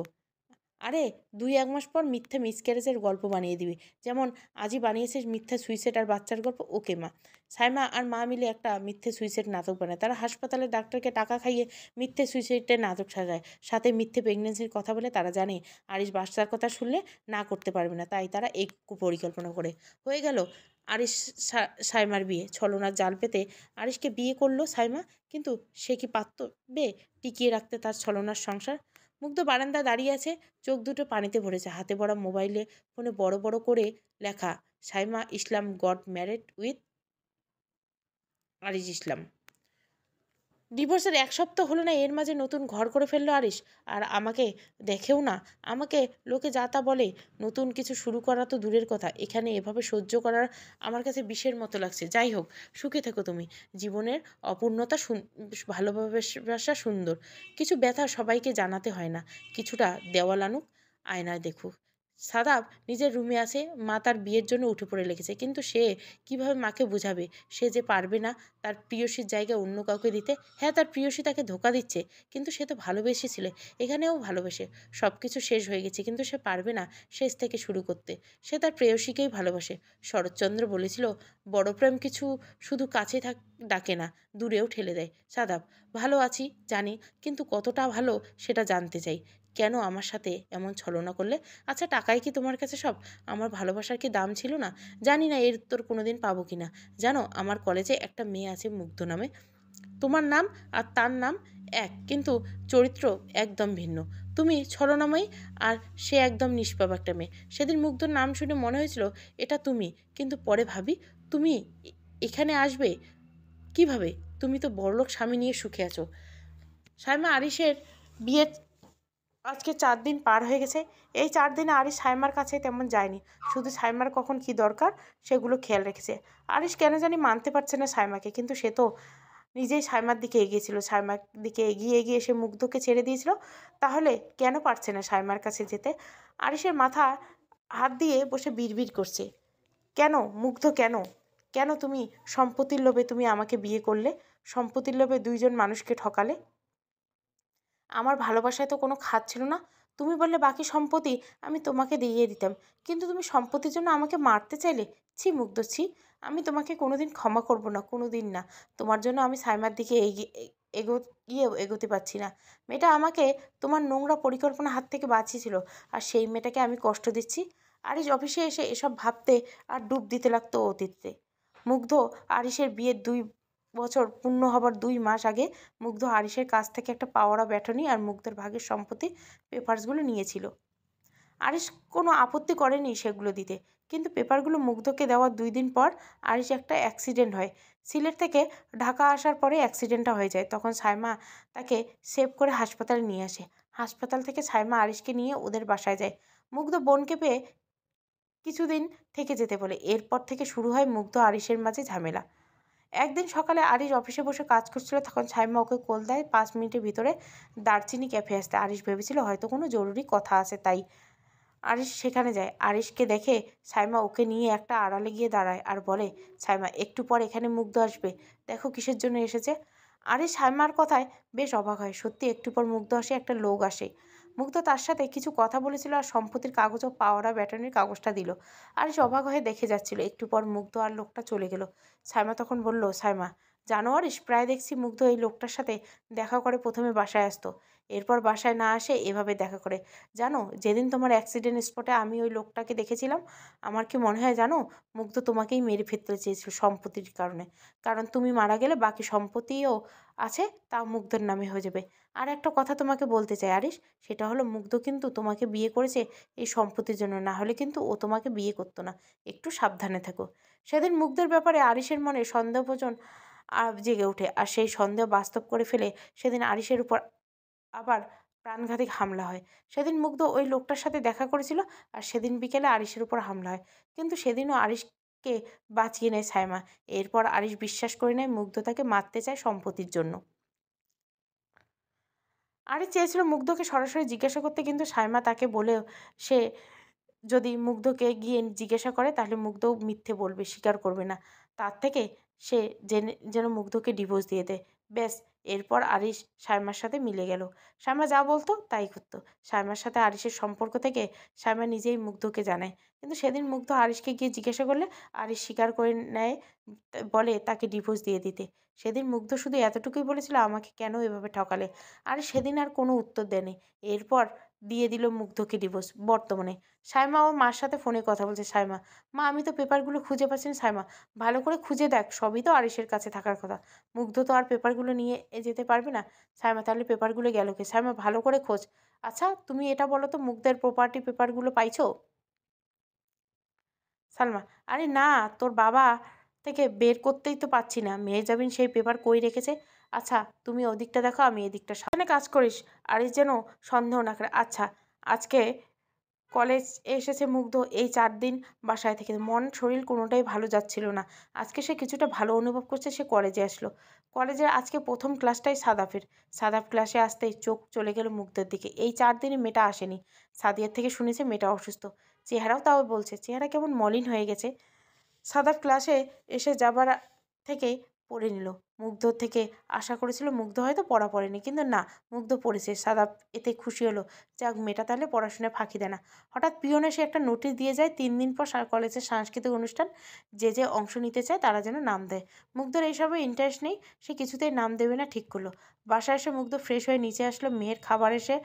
আরে 2-1 মাস পর মিথ্যে মিসক্যারেজের গল্প বানিয়ে দিবি। যেমন আজই বানিয়েছিস মিথ্যা সুইসাইড আর বাচ্চার গল্প। ওকে মা। সাইমা আর মা মিলে একটা মিথ্যে সুইসাইড নাটক বানায়। তারা হাসপাতালের ডাক্তারকে টাকা খাইয়ে মিথ্যে সুইসাইডের নাটক সাজায়। সাথে মিথ্যে প্রেগনেন্সির কথা বলে। তারা জানে আরিশ বাচ্চার কথা শুনলে না করতে পারবে না, তাই তারা এই পরিকল্পনা করে। হয়ে গেল আরিশ সাইমার বিয়ে। ছলনার জাল পেতে আরিশকে বিয়ে করলো সাইমা, কিন্তু সে কি পারবে টিকিয়ে রাখতে তার ছলনার সংসার? মুগ্ধ বারান্দায় দাঁড়িয়ে আছে, চোখ দুটো পানিতে ভরেছে। হাতে ভরা মোবাইলে ফোনে বড় বড় করে লেখা, সাইমা ইসলাম গট ম্যারেড উইথ আরিজ ইসলাম। ডিভোর্সের 1 সপ্তাহ হলো না, এর মাঝে নতুন ঘর করে ফেললো আরিশ। আর আমাকে দেখেও না। আমাকে লোকে যা তা বলে। নতুন কিছু শুরু করা তো দূরের কথা, এখানে এভাবে সহ্য করার আমার কাছে বিষের মতো লাগছে। যাই হোক, সুখে থেকো তুমি। জীবনের অপূর্ণতা ভালোবাসা সুন্দর। কিছু ব্যথা সবাইকে জানাতে হয় না। কিছুটা দেওয়াল আনুক, আয়নায় দেখুক। সাদাব নিজের রুমে আছে। মা তার বিয়ের জন্য উঠে পড়ে লেগেছে, কিন্তু সে কিভাবে মাকে বোঝাবে সে যে পারবে না তার প্রিয়সীর জায়গায় অন্য কাউকে দিতে। হ্যাঁ, তার প্রিয়সী তাকে ধোকা দিচ্ছে, কিন্তু সে তো ভালোবেসেছিল। এখানেও ভালোবেসে সব কিছু শেষ হয়ে গেছে, কিন্তু সে পারবে না শেষ থেকে শুরু করতে। সে তার প্রেয়সীকেই ভালোবাসে। শরৎচন্দ্র বলেছিল, বড় প্রেম কিছু শুধু কাছে ডাকে না, দূরেও ঠেলে দেয়। সাদাব, ভালো আছি জানি, কিন্তু কতটা ভালো সেটা জানতে চাই। কেন আমার সাথে এমন ছলনা করলে? আচ্ছা, টাকাই কি তোমার কাছে সব? আমার ভালোবাসার কি দাম ছিল না? জানি না এর উত্তর কোনোদিন পাবো কিনা। জানো, আমার কলেজে একটা মেয়ে আছে মুগ্ধ নামে। তোমার নাম আর তার নাম এক, কিন্তু চরিত্র একদম ভিন্ন। তুমি ছলনাময়ী আর সে একদম নিষ্পাপ একটা মেয়ে। সেদিন মুগ্ধর নাম শুনে মনে হয়েছিল এটা তুমি, কিন্তু পরে ভাবি তুমি এখানে আসবে কিভাবে? তুমি তো বড়লোক স্বামী নিয়ে সুখে আছো। সাইমা আরিশের বিয়ের আজকে 4 দিন পার হয়ে গেছে। এই 4 দিনে আরিশ সাইমার কাছে তেমন যায়নি। শুধু সাইমার কখন কি দরকার সেগুলো খেয়াল রেখেছে। আরিশ কেন জানি মানতে পারছে না সাইমাকে, কিন্তু সে তো নিজেই সাইমার দিকে এগিয়েছিল। সাইমার দিকে এগিয়ে এগিয়ে সে মুগ্ধকে ছেড়ে দিয়েছিল। তাহলে কেন পারছে না সাইমার কাছে যেতে? আরিশের মাথা হাত দিয়ে বসে বিড়বিড় করছে, কেন মুগ্ধ, কেন? কেন তুমি সম্পত্তির লোভে তুমি আমাকে বিয়ে করলে? সম্পত্তির লোভে 2জন মানুষকে ঠকালে। আমার ভালোবাসায় তো কোনো খাত ছিল না। তুমি বললে বাকি সম্পত্তি আমি তোমাকে দিয়ে দিতাম, কিন্তু তুমি সম্পত্তির জন্য আমাকে মারতে চাইলে। ছি মুগ্ধ, ছি। আমি তোমাকে কোনোদিন ক্ষমা করব না, কোনো দিন না। তোমার জন্য আমি সাইমার দিকে এগোতে পারছি না। মেয়েটা আমাকে তোমার নোংরা পরিকল্পনা হাত থেকে বাঁচিয়েছিল, আর সেই মেয়েটাকে আমি কষ্ট দিচ্ছি। আরিশ অফিসে এসে এসব ভাবতে আর ডুব দিতে লাগতো অতীতে। মুগ্ধ আরিশের বিয়ের 2 বছর পূর্ণ হবার 2 মাস আগে মুগ্ধ আরিশের কাছ থেকে একটা পাওয়ারা ব্যাটনি আর মুগ্ধর ভাগের সম্পত্তি পেপারসগুলো নিয়েছিল। আরিশ কোনো আপত্তি করেনি সেগুলো দিতে, কিন্তু পেপারগুলো মুগ্ধকে দেওয়ার 2 দিন পর আরিশ একটা অ্যাক্সিডেন্ট হয়। সিলেট থেকে ঢাকা আসার পরে অ্যাক্সিডেন্টটা হয়ে যায়। তখন সাইমা তাকে সেভ করে হাসপাতালে নিয়ে আসে। হাসপাতাল থেকে সাইমা আরিশকে নিয়ে ওদের বাসায় যায়। মুগ্ধ বোনকে পেয়ে কিছুদিন থেকে যেতে বলে। এরপর থেকে শুরু হয় মুগ্ধ আরিশের মাঝে ঝামেলা। একদিন সকালে আরিশ অফিসে বসে কাজ করছিল, তখন সাইমা ওকে কল দেয় 5 মিনিটের ভিতরে দারচিনি ক্যাফে আসতে। আরিশ ভেবেছিল হয়তো কোনো জরুরি কথা আছে, তাই আরিশ সেখানে যায়। আরিশকে দেখে সাইমা ওকে নিয়ে একটা আড়ালে গিয়ে দাঁড়ায় আর বলে, সাইমা একটু পর এখানে মুগ্ধ আসবে, দেখো কিসের জন্য এসেছে। আরিশ সাইমার কথায় বেশ অবাক হয়। সত্যি একটু পর মুগ্ধ আসে, একটা লোক আসে। মুগ্ধ তার সাথে কিছু কথা বলেছিল আর সম্পত্তির কাগজ ও পাওয়ারা ব্যাটনের কাগজটা দিল। আরিশ অবাক হয়ে দেখে যাচ্ছিল। একটু পর মুগ্ধ আর লোকটা চলে গেল। সাইমা তখন বলল, সাইমা জানো আরিশ, প্রায় দেখছি মুগ্ধ এই লোকটার সাথে দেখা করে প্রথমে বাসায় আসতো, এরপর বাসায় না আসে এভাবে দেখা করে। জানো, যেদিন তোমার অ্যাক্সিডেন্ট স্পটে আমি ওই লোকটাকে দেখেছিলাম, আমার কি মনে হয় জানো, মুগ্ধ তোমাকেই মেরে ফেলতে চেয়েছিল সম্পত্তির কারণে। কারণ তুমি মারা গেলে বাকি সম্পত্তিও আছে তা মুগ্ধর নামে হয়ে যাবে। আর একটা কথা তোমাকে বলতে চাই আরিশ, সেটা হলো মুগ্ধ কিন্তু তোমাকে বিয়ে করেছে এই সম্পত্তির জন্য, না হলে কিন্তু ও তোমাকে বিয়ে করতো না। একটু সাবধানে থেকো। সেদিন মুগ্ধের ব্যাপারে আরিশের মনে সন্দেহভোজন জেগে ওঠে, আর সেই সন্দেহ বাস্তব করে ফেলে সেদিন আরিশের উপর আবার প্রাণঘাতী হামলা হয়। সেদিন মুগ্ধ ওই লোকটার সাথে দেখা করেছিল, আর সেদিন বিকেলে আরিশের উপর হামলা হয়। কিন্তু সেদিনও আরিশকে বাঁচিয়ে নেয় সাইমা। এরপর আরিশ বিশ্বাস করে নেয় মুগ্ধ তাকে মারতে চায় সম্পত্তির জন্য। আরিশ চেয়েছিল মুগ্ধকে সরাসরি জিজ্ঞাসা করতে, কিন্তু সাইমা তাকে বলে সে যদি মুগ্ধকে গিয়ে জিজ্ঞাসা করে তাহলে মুগ্ধও মিথ্যে বলবে, স্বীকার করবে না। তার থেকে সে যেন মুগ্ধকে ডিভোর্স দিয়ে দেয়। ব্যাস, এরপর আরিশ সাইমার সাথে মিলে গেল। সাইমা যা বলতো তাই করতো। সাইমার সাথে আরিশের সম্পর্ক থেকে সাইমা নিজেই মুগ্ধকে জানায়। কিন্তু সেদিন মুগ্ধ আরিশকে গিয়ে জিজ্ঞাসা করলে আরিশ স্বীকার করে নেয়, বলে তাকে ডিভোর্স দিয়ে দিতে। সেদিন মুগ্ধ শুধু এতটুকুই বলেছিল, আমাকে কেন এভাবে ঠকালে। আর সেদিন আর কোনো উত্তর দেয়নি। এরপর দিয়ে দিল মুগ্ধকে ডিভোর্স। বর্তমানে সাইমা ওর মার সাথে ফোনে কথা বলছে। সাইমা, মা আমি তো পেপারগুলো খুঁজে পাচ্ছি না। সাইমা, ভালো করে খুঁজে দেখ, সবই তো আরিশের কাছে থাকার কথা। মুগ্ধ তো আর পেপারগুলো নিয়ে যেতে পারবে না। সাইমা, তাহলে পেপারগুলো গেল কে? সাইমা, ভালো করে খোঁজ। আচ্ছা তুমি এটা বলো তো, মুগ্ধের প্রপার্টি পেপারগুলো পাইছো? সালমা, আরে না, তোর বাবা থেকে বের করতেই তো পাচ্ছি না। মেহজাবিন সেই পেপার কই রেখেছে? আচ্ছা তুমি ওদিকটা দেখো, আমি এদিকটা সামনে কাজ করিস। আরিশ যেন সন্দেহ না করে। আচ্ছা, আজকে কলেজ এসেছে মুগ্ধ। এই 4 দিন বাসায় থেকে মন শরীর কোনোটাই ভালো যাচ্ছিল না। আজকে সে কিছুটা ভালো অনুভব করছে। সে কলেজে আসলো। কলেজের আজকে প্রথম ক্লাসটাই সাদাফের। সাদাফ ক্লাসে আসতেই চোখ চলে গেল মুগ্ধের দিকে। এই 4 দিনে মেয়েটা আসেনি। সাদিয়ার থেকে শুনেছে মেয়েটা অসুস্থ। চেহারাও তাও বলছে, চেহারা কেমন মলিন হয়ে গেছে। সাদাফ ক্লাসে এসে যাবার থেকেই পড়ে নিল। মুগ্ধ থেকে আশা করেছিল মুগ্ধ হয়তো পড়া পড়েনি, কিন্তু না, মুগ্ধ পড়েছে। সাদাফ এতে খুশি হলো। যাক, মেয়েটা তাহলে পড়াশোনায় ফাঁকি দেয় না। হঠাৎ পিয়ন এসে একটা নোটিশ দিয়ে যায়, 3 দিন পর কলেজের সাংস্কৃতিক অনুষ্ঠান, যে যে অংশ নিতে চায় তারা যেন নাম দেয়। মুগ্ধর এইসবে ইন্টারেস্ট নেই, সে কিছুতেই নাম দেবে না ঠিক করলো। বাসায় এসে মুগ্ধ ফ্রেশ হয়ে নিচে আসলো। মেয়ের খাবার এসে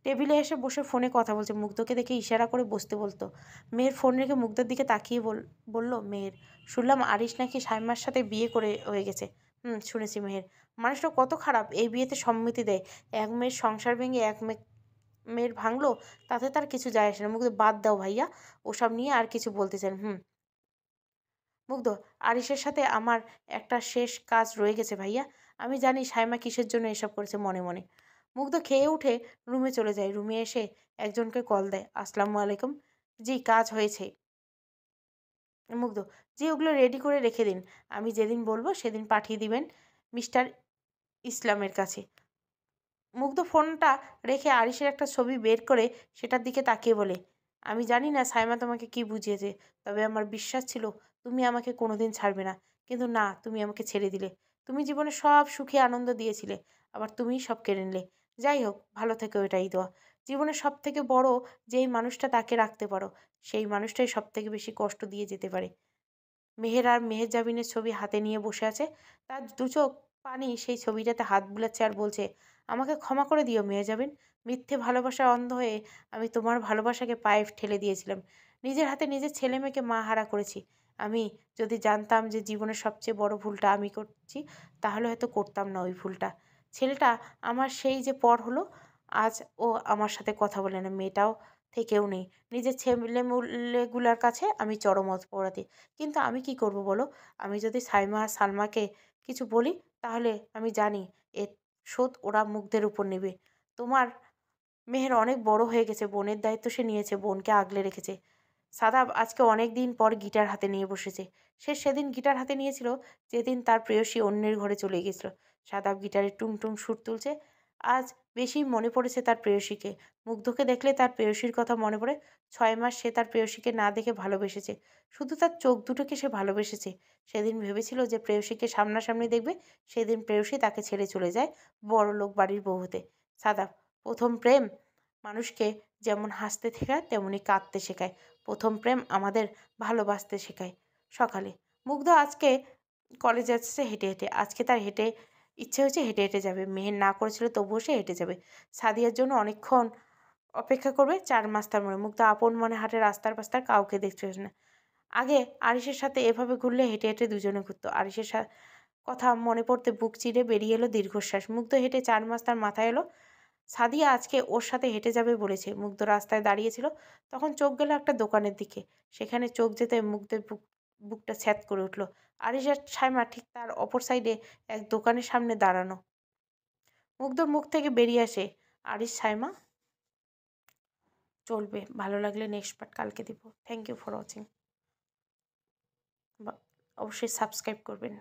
টেবিলে এসে বসে ফোনে কথা বলছে। মুগ্ধকে দেখে ইশারা করে বসতে বলতো। মেয়ের ফোন রেখে মুগ্ধের দিকে তাকিয়ে বলল, মেহের, শুনলাম আরিশ নাকি সাইমার সাথে বিয়ে করে হয়ে গেছে। শুনেছি। মেহের, মানুষটা কত খারাপ, এই বিয়েতে সম্মতি দেয়। এক মেয়ের সংসার ভেঙে এক মেয়ের ভাঙলো, তাতে তার কিছু যায় আসে না। মুগ্ধ, বাদ দাও ভাইয়া, ওসব নিয়ে আর কিছু বলতে চান? মুগ্ধ, আরিশের সাথে আমার একটা শেষ কাজ রয়ে গেছে ভাইয়া। আমি জানি সাইমা কিসের জন্য এসব করেছে মনে মনে। মুগ্ধ খেয়ে উঠে রুমে চলে যায়। রুমে এসে একজনকে কল দেয়। আসসালামু আলাইকুম। জি, কাজ হয়েছে। মুগ্ধ, জি ওগুলো রেডি করে রেখে দিন। আমি যেদিন বলবো সেদিন পাঠিয়ে দিবেন মিস্টার ইসলামের কাছে। মুগ্ধ ফোনটা রেখে আরিশের একটা ছবি বের করে সেটার দিকে তাকিয়ে বলে, আমি জানি না সাইমা তোমাকে কি বুঝিয়েছে, তবে আমার বিশ্বাস ছিল তুমি আমাকে কোনোদিন ছাড়বে না। কিন্তু না, তুমি আমাকে ছেড়ে দিলে। তুমি জীবনে সব সুখে আনন্দ দিয়েছিলে, আবার তুমিই সব কেড়ে নিলে। যাই হোক, ভালো থেকো, এটাই দোয়া। জীবনে সব থেকে বড় যেই মানুষটা তাকে রাখতে পারো, সেই মানুষটাই সব থেকে বেশি কষ্ট দিয়ে যেতে পারে। মেহের আর মেহেজাবিনের ছবি হাতে নিয়ে বসে আছে। তার দু চোখ পানি সেই ছবিটাতে হাত বুলাচ্ছে আর বলছে, আমাকে ক্ষমা করে দিও মেহেজাবিন। মিথ্যে ভালোবাসায় অন্ধ হয়ে আমি তোমার ভালোবাসাকে পায়ে ঠেলে দিয়েছিলাম। নিজের হাতে নিজের ছেলে মেয়েকে মা হারা করেছি। আমি যদি জানতাম যে জীবনের সবচেয়ে বড় ভুলটা আমি করছি, তাহলে হয়তো করতাম না ওই ভুলটা। ছেলেটা আমার সেই যে পর হলো, আজ ও আমার সাথে কথা বলে না, মেয়েটাও থেকেও নেই। নিজের ছেলেমেয়েগুলার কাছে আমি চরম অপরাধী। কিন্তু আমি কি করব বলো? আমি যদি সাইমা আর সালমাকে কিছু বলি, তাহলে আমি জানি এর শোধ ওরা মুগ্ধের উপর নেবে। তোমার মেহের অনেক বড় হয়ে গেছে, বোনের দায়িত্ব সে নিয়েছে, বোনকে আগলে রেখেছে। সাদাব আজকে অনেক দিন পর গিটার হাতে নিয়ে বসেছে। সে সেদিন গিটার হাতে নিয়েছিল যেদিন তার প্রেয়সী অন্যের ঘরে চলে গিয়েছিল। সাদাব গিটারে টুং টুং সুর তুলছে। আজ বেশি মনে পড়েছে তার প্রেয়সীকে। মুগ্ধকে দেখলে তার প্রেয়সীর কথা মনে পড়ে। 6 মাস সে তার প্রেয়সীকে না দেখে ভালোবেসেছে। শুধু তার চোখ দুটোকে সে ভালোবেসেছে। সেদিন ভেবেছিল যে প্রেয়সীকে সামনাসামনি দেখবে, সেদিন প্রেয়সী তাকে ছেড়ে চলে যায় বড়লোক বাড়ির বউ হতে। সাদাব, প্রথম প্রেম মানুষকে যেমন হাসতে শেখায় তেমনি কাঁদতে শেখায়। প্রথম প্রেম আমাদের ভালোবাসতে শেখায়। সকালে মুগ্ধ আজকে কলেজে যাচ্ছে হেঁটে হেঁটে। আজকে তার হেঁটে ইচ্ছে হয়েছে, হেঁটে হেঁটে যাবে। মেহের না করেছিল তবুও সে হেঁটে যাবে। সাদিয়ার জন্য অনেকক্ষণ অপেক্ষা করবে 4 মাস তার মনে। মুগ্ধ আপন মনে হাঁটে, রাস্তার পাস্তার কাউকে দেখছে না। আগে আরিশের সাথে এভাবে ঘুরলে হেঁটে হেঁটে দুজনে ঘুরতো। আরিশের কথা মনে পড়তে বুক চিরে বেরিয়ে এলো দীর্ঘশ্বাস। মুগ্ধ হেঁটে 4 মাস তার মাথায় এলো সাদিয়া আজকে ওর সাথে হেঁটে যাবে বলেছে। মুগ্ধ রাস্তায় দাঁড়িয়েছিল, তখন চোখ গেল একটা দোকানের দিকে। সেখানে চোখ যেতে মুগ্ধের বুকটা ছ্যাদ করে উঠল। আরিশ আর সাইমা ঠিক তার অপর সাইডে এক দোকানের সামনে দাঁড়ানো। মুগ্ধর মুখ থেকে বেরিয়ে আসে, আরিশ সাইমা। চলবে, ভালো লাগলে নেক্সট পার্ট কালকে দিব। Thank you for watching. অবশ্যই সাবস্ক্রাইব করবেন।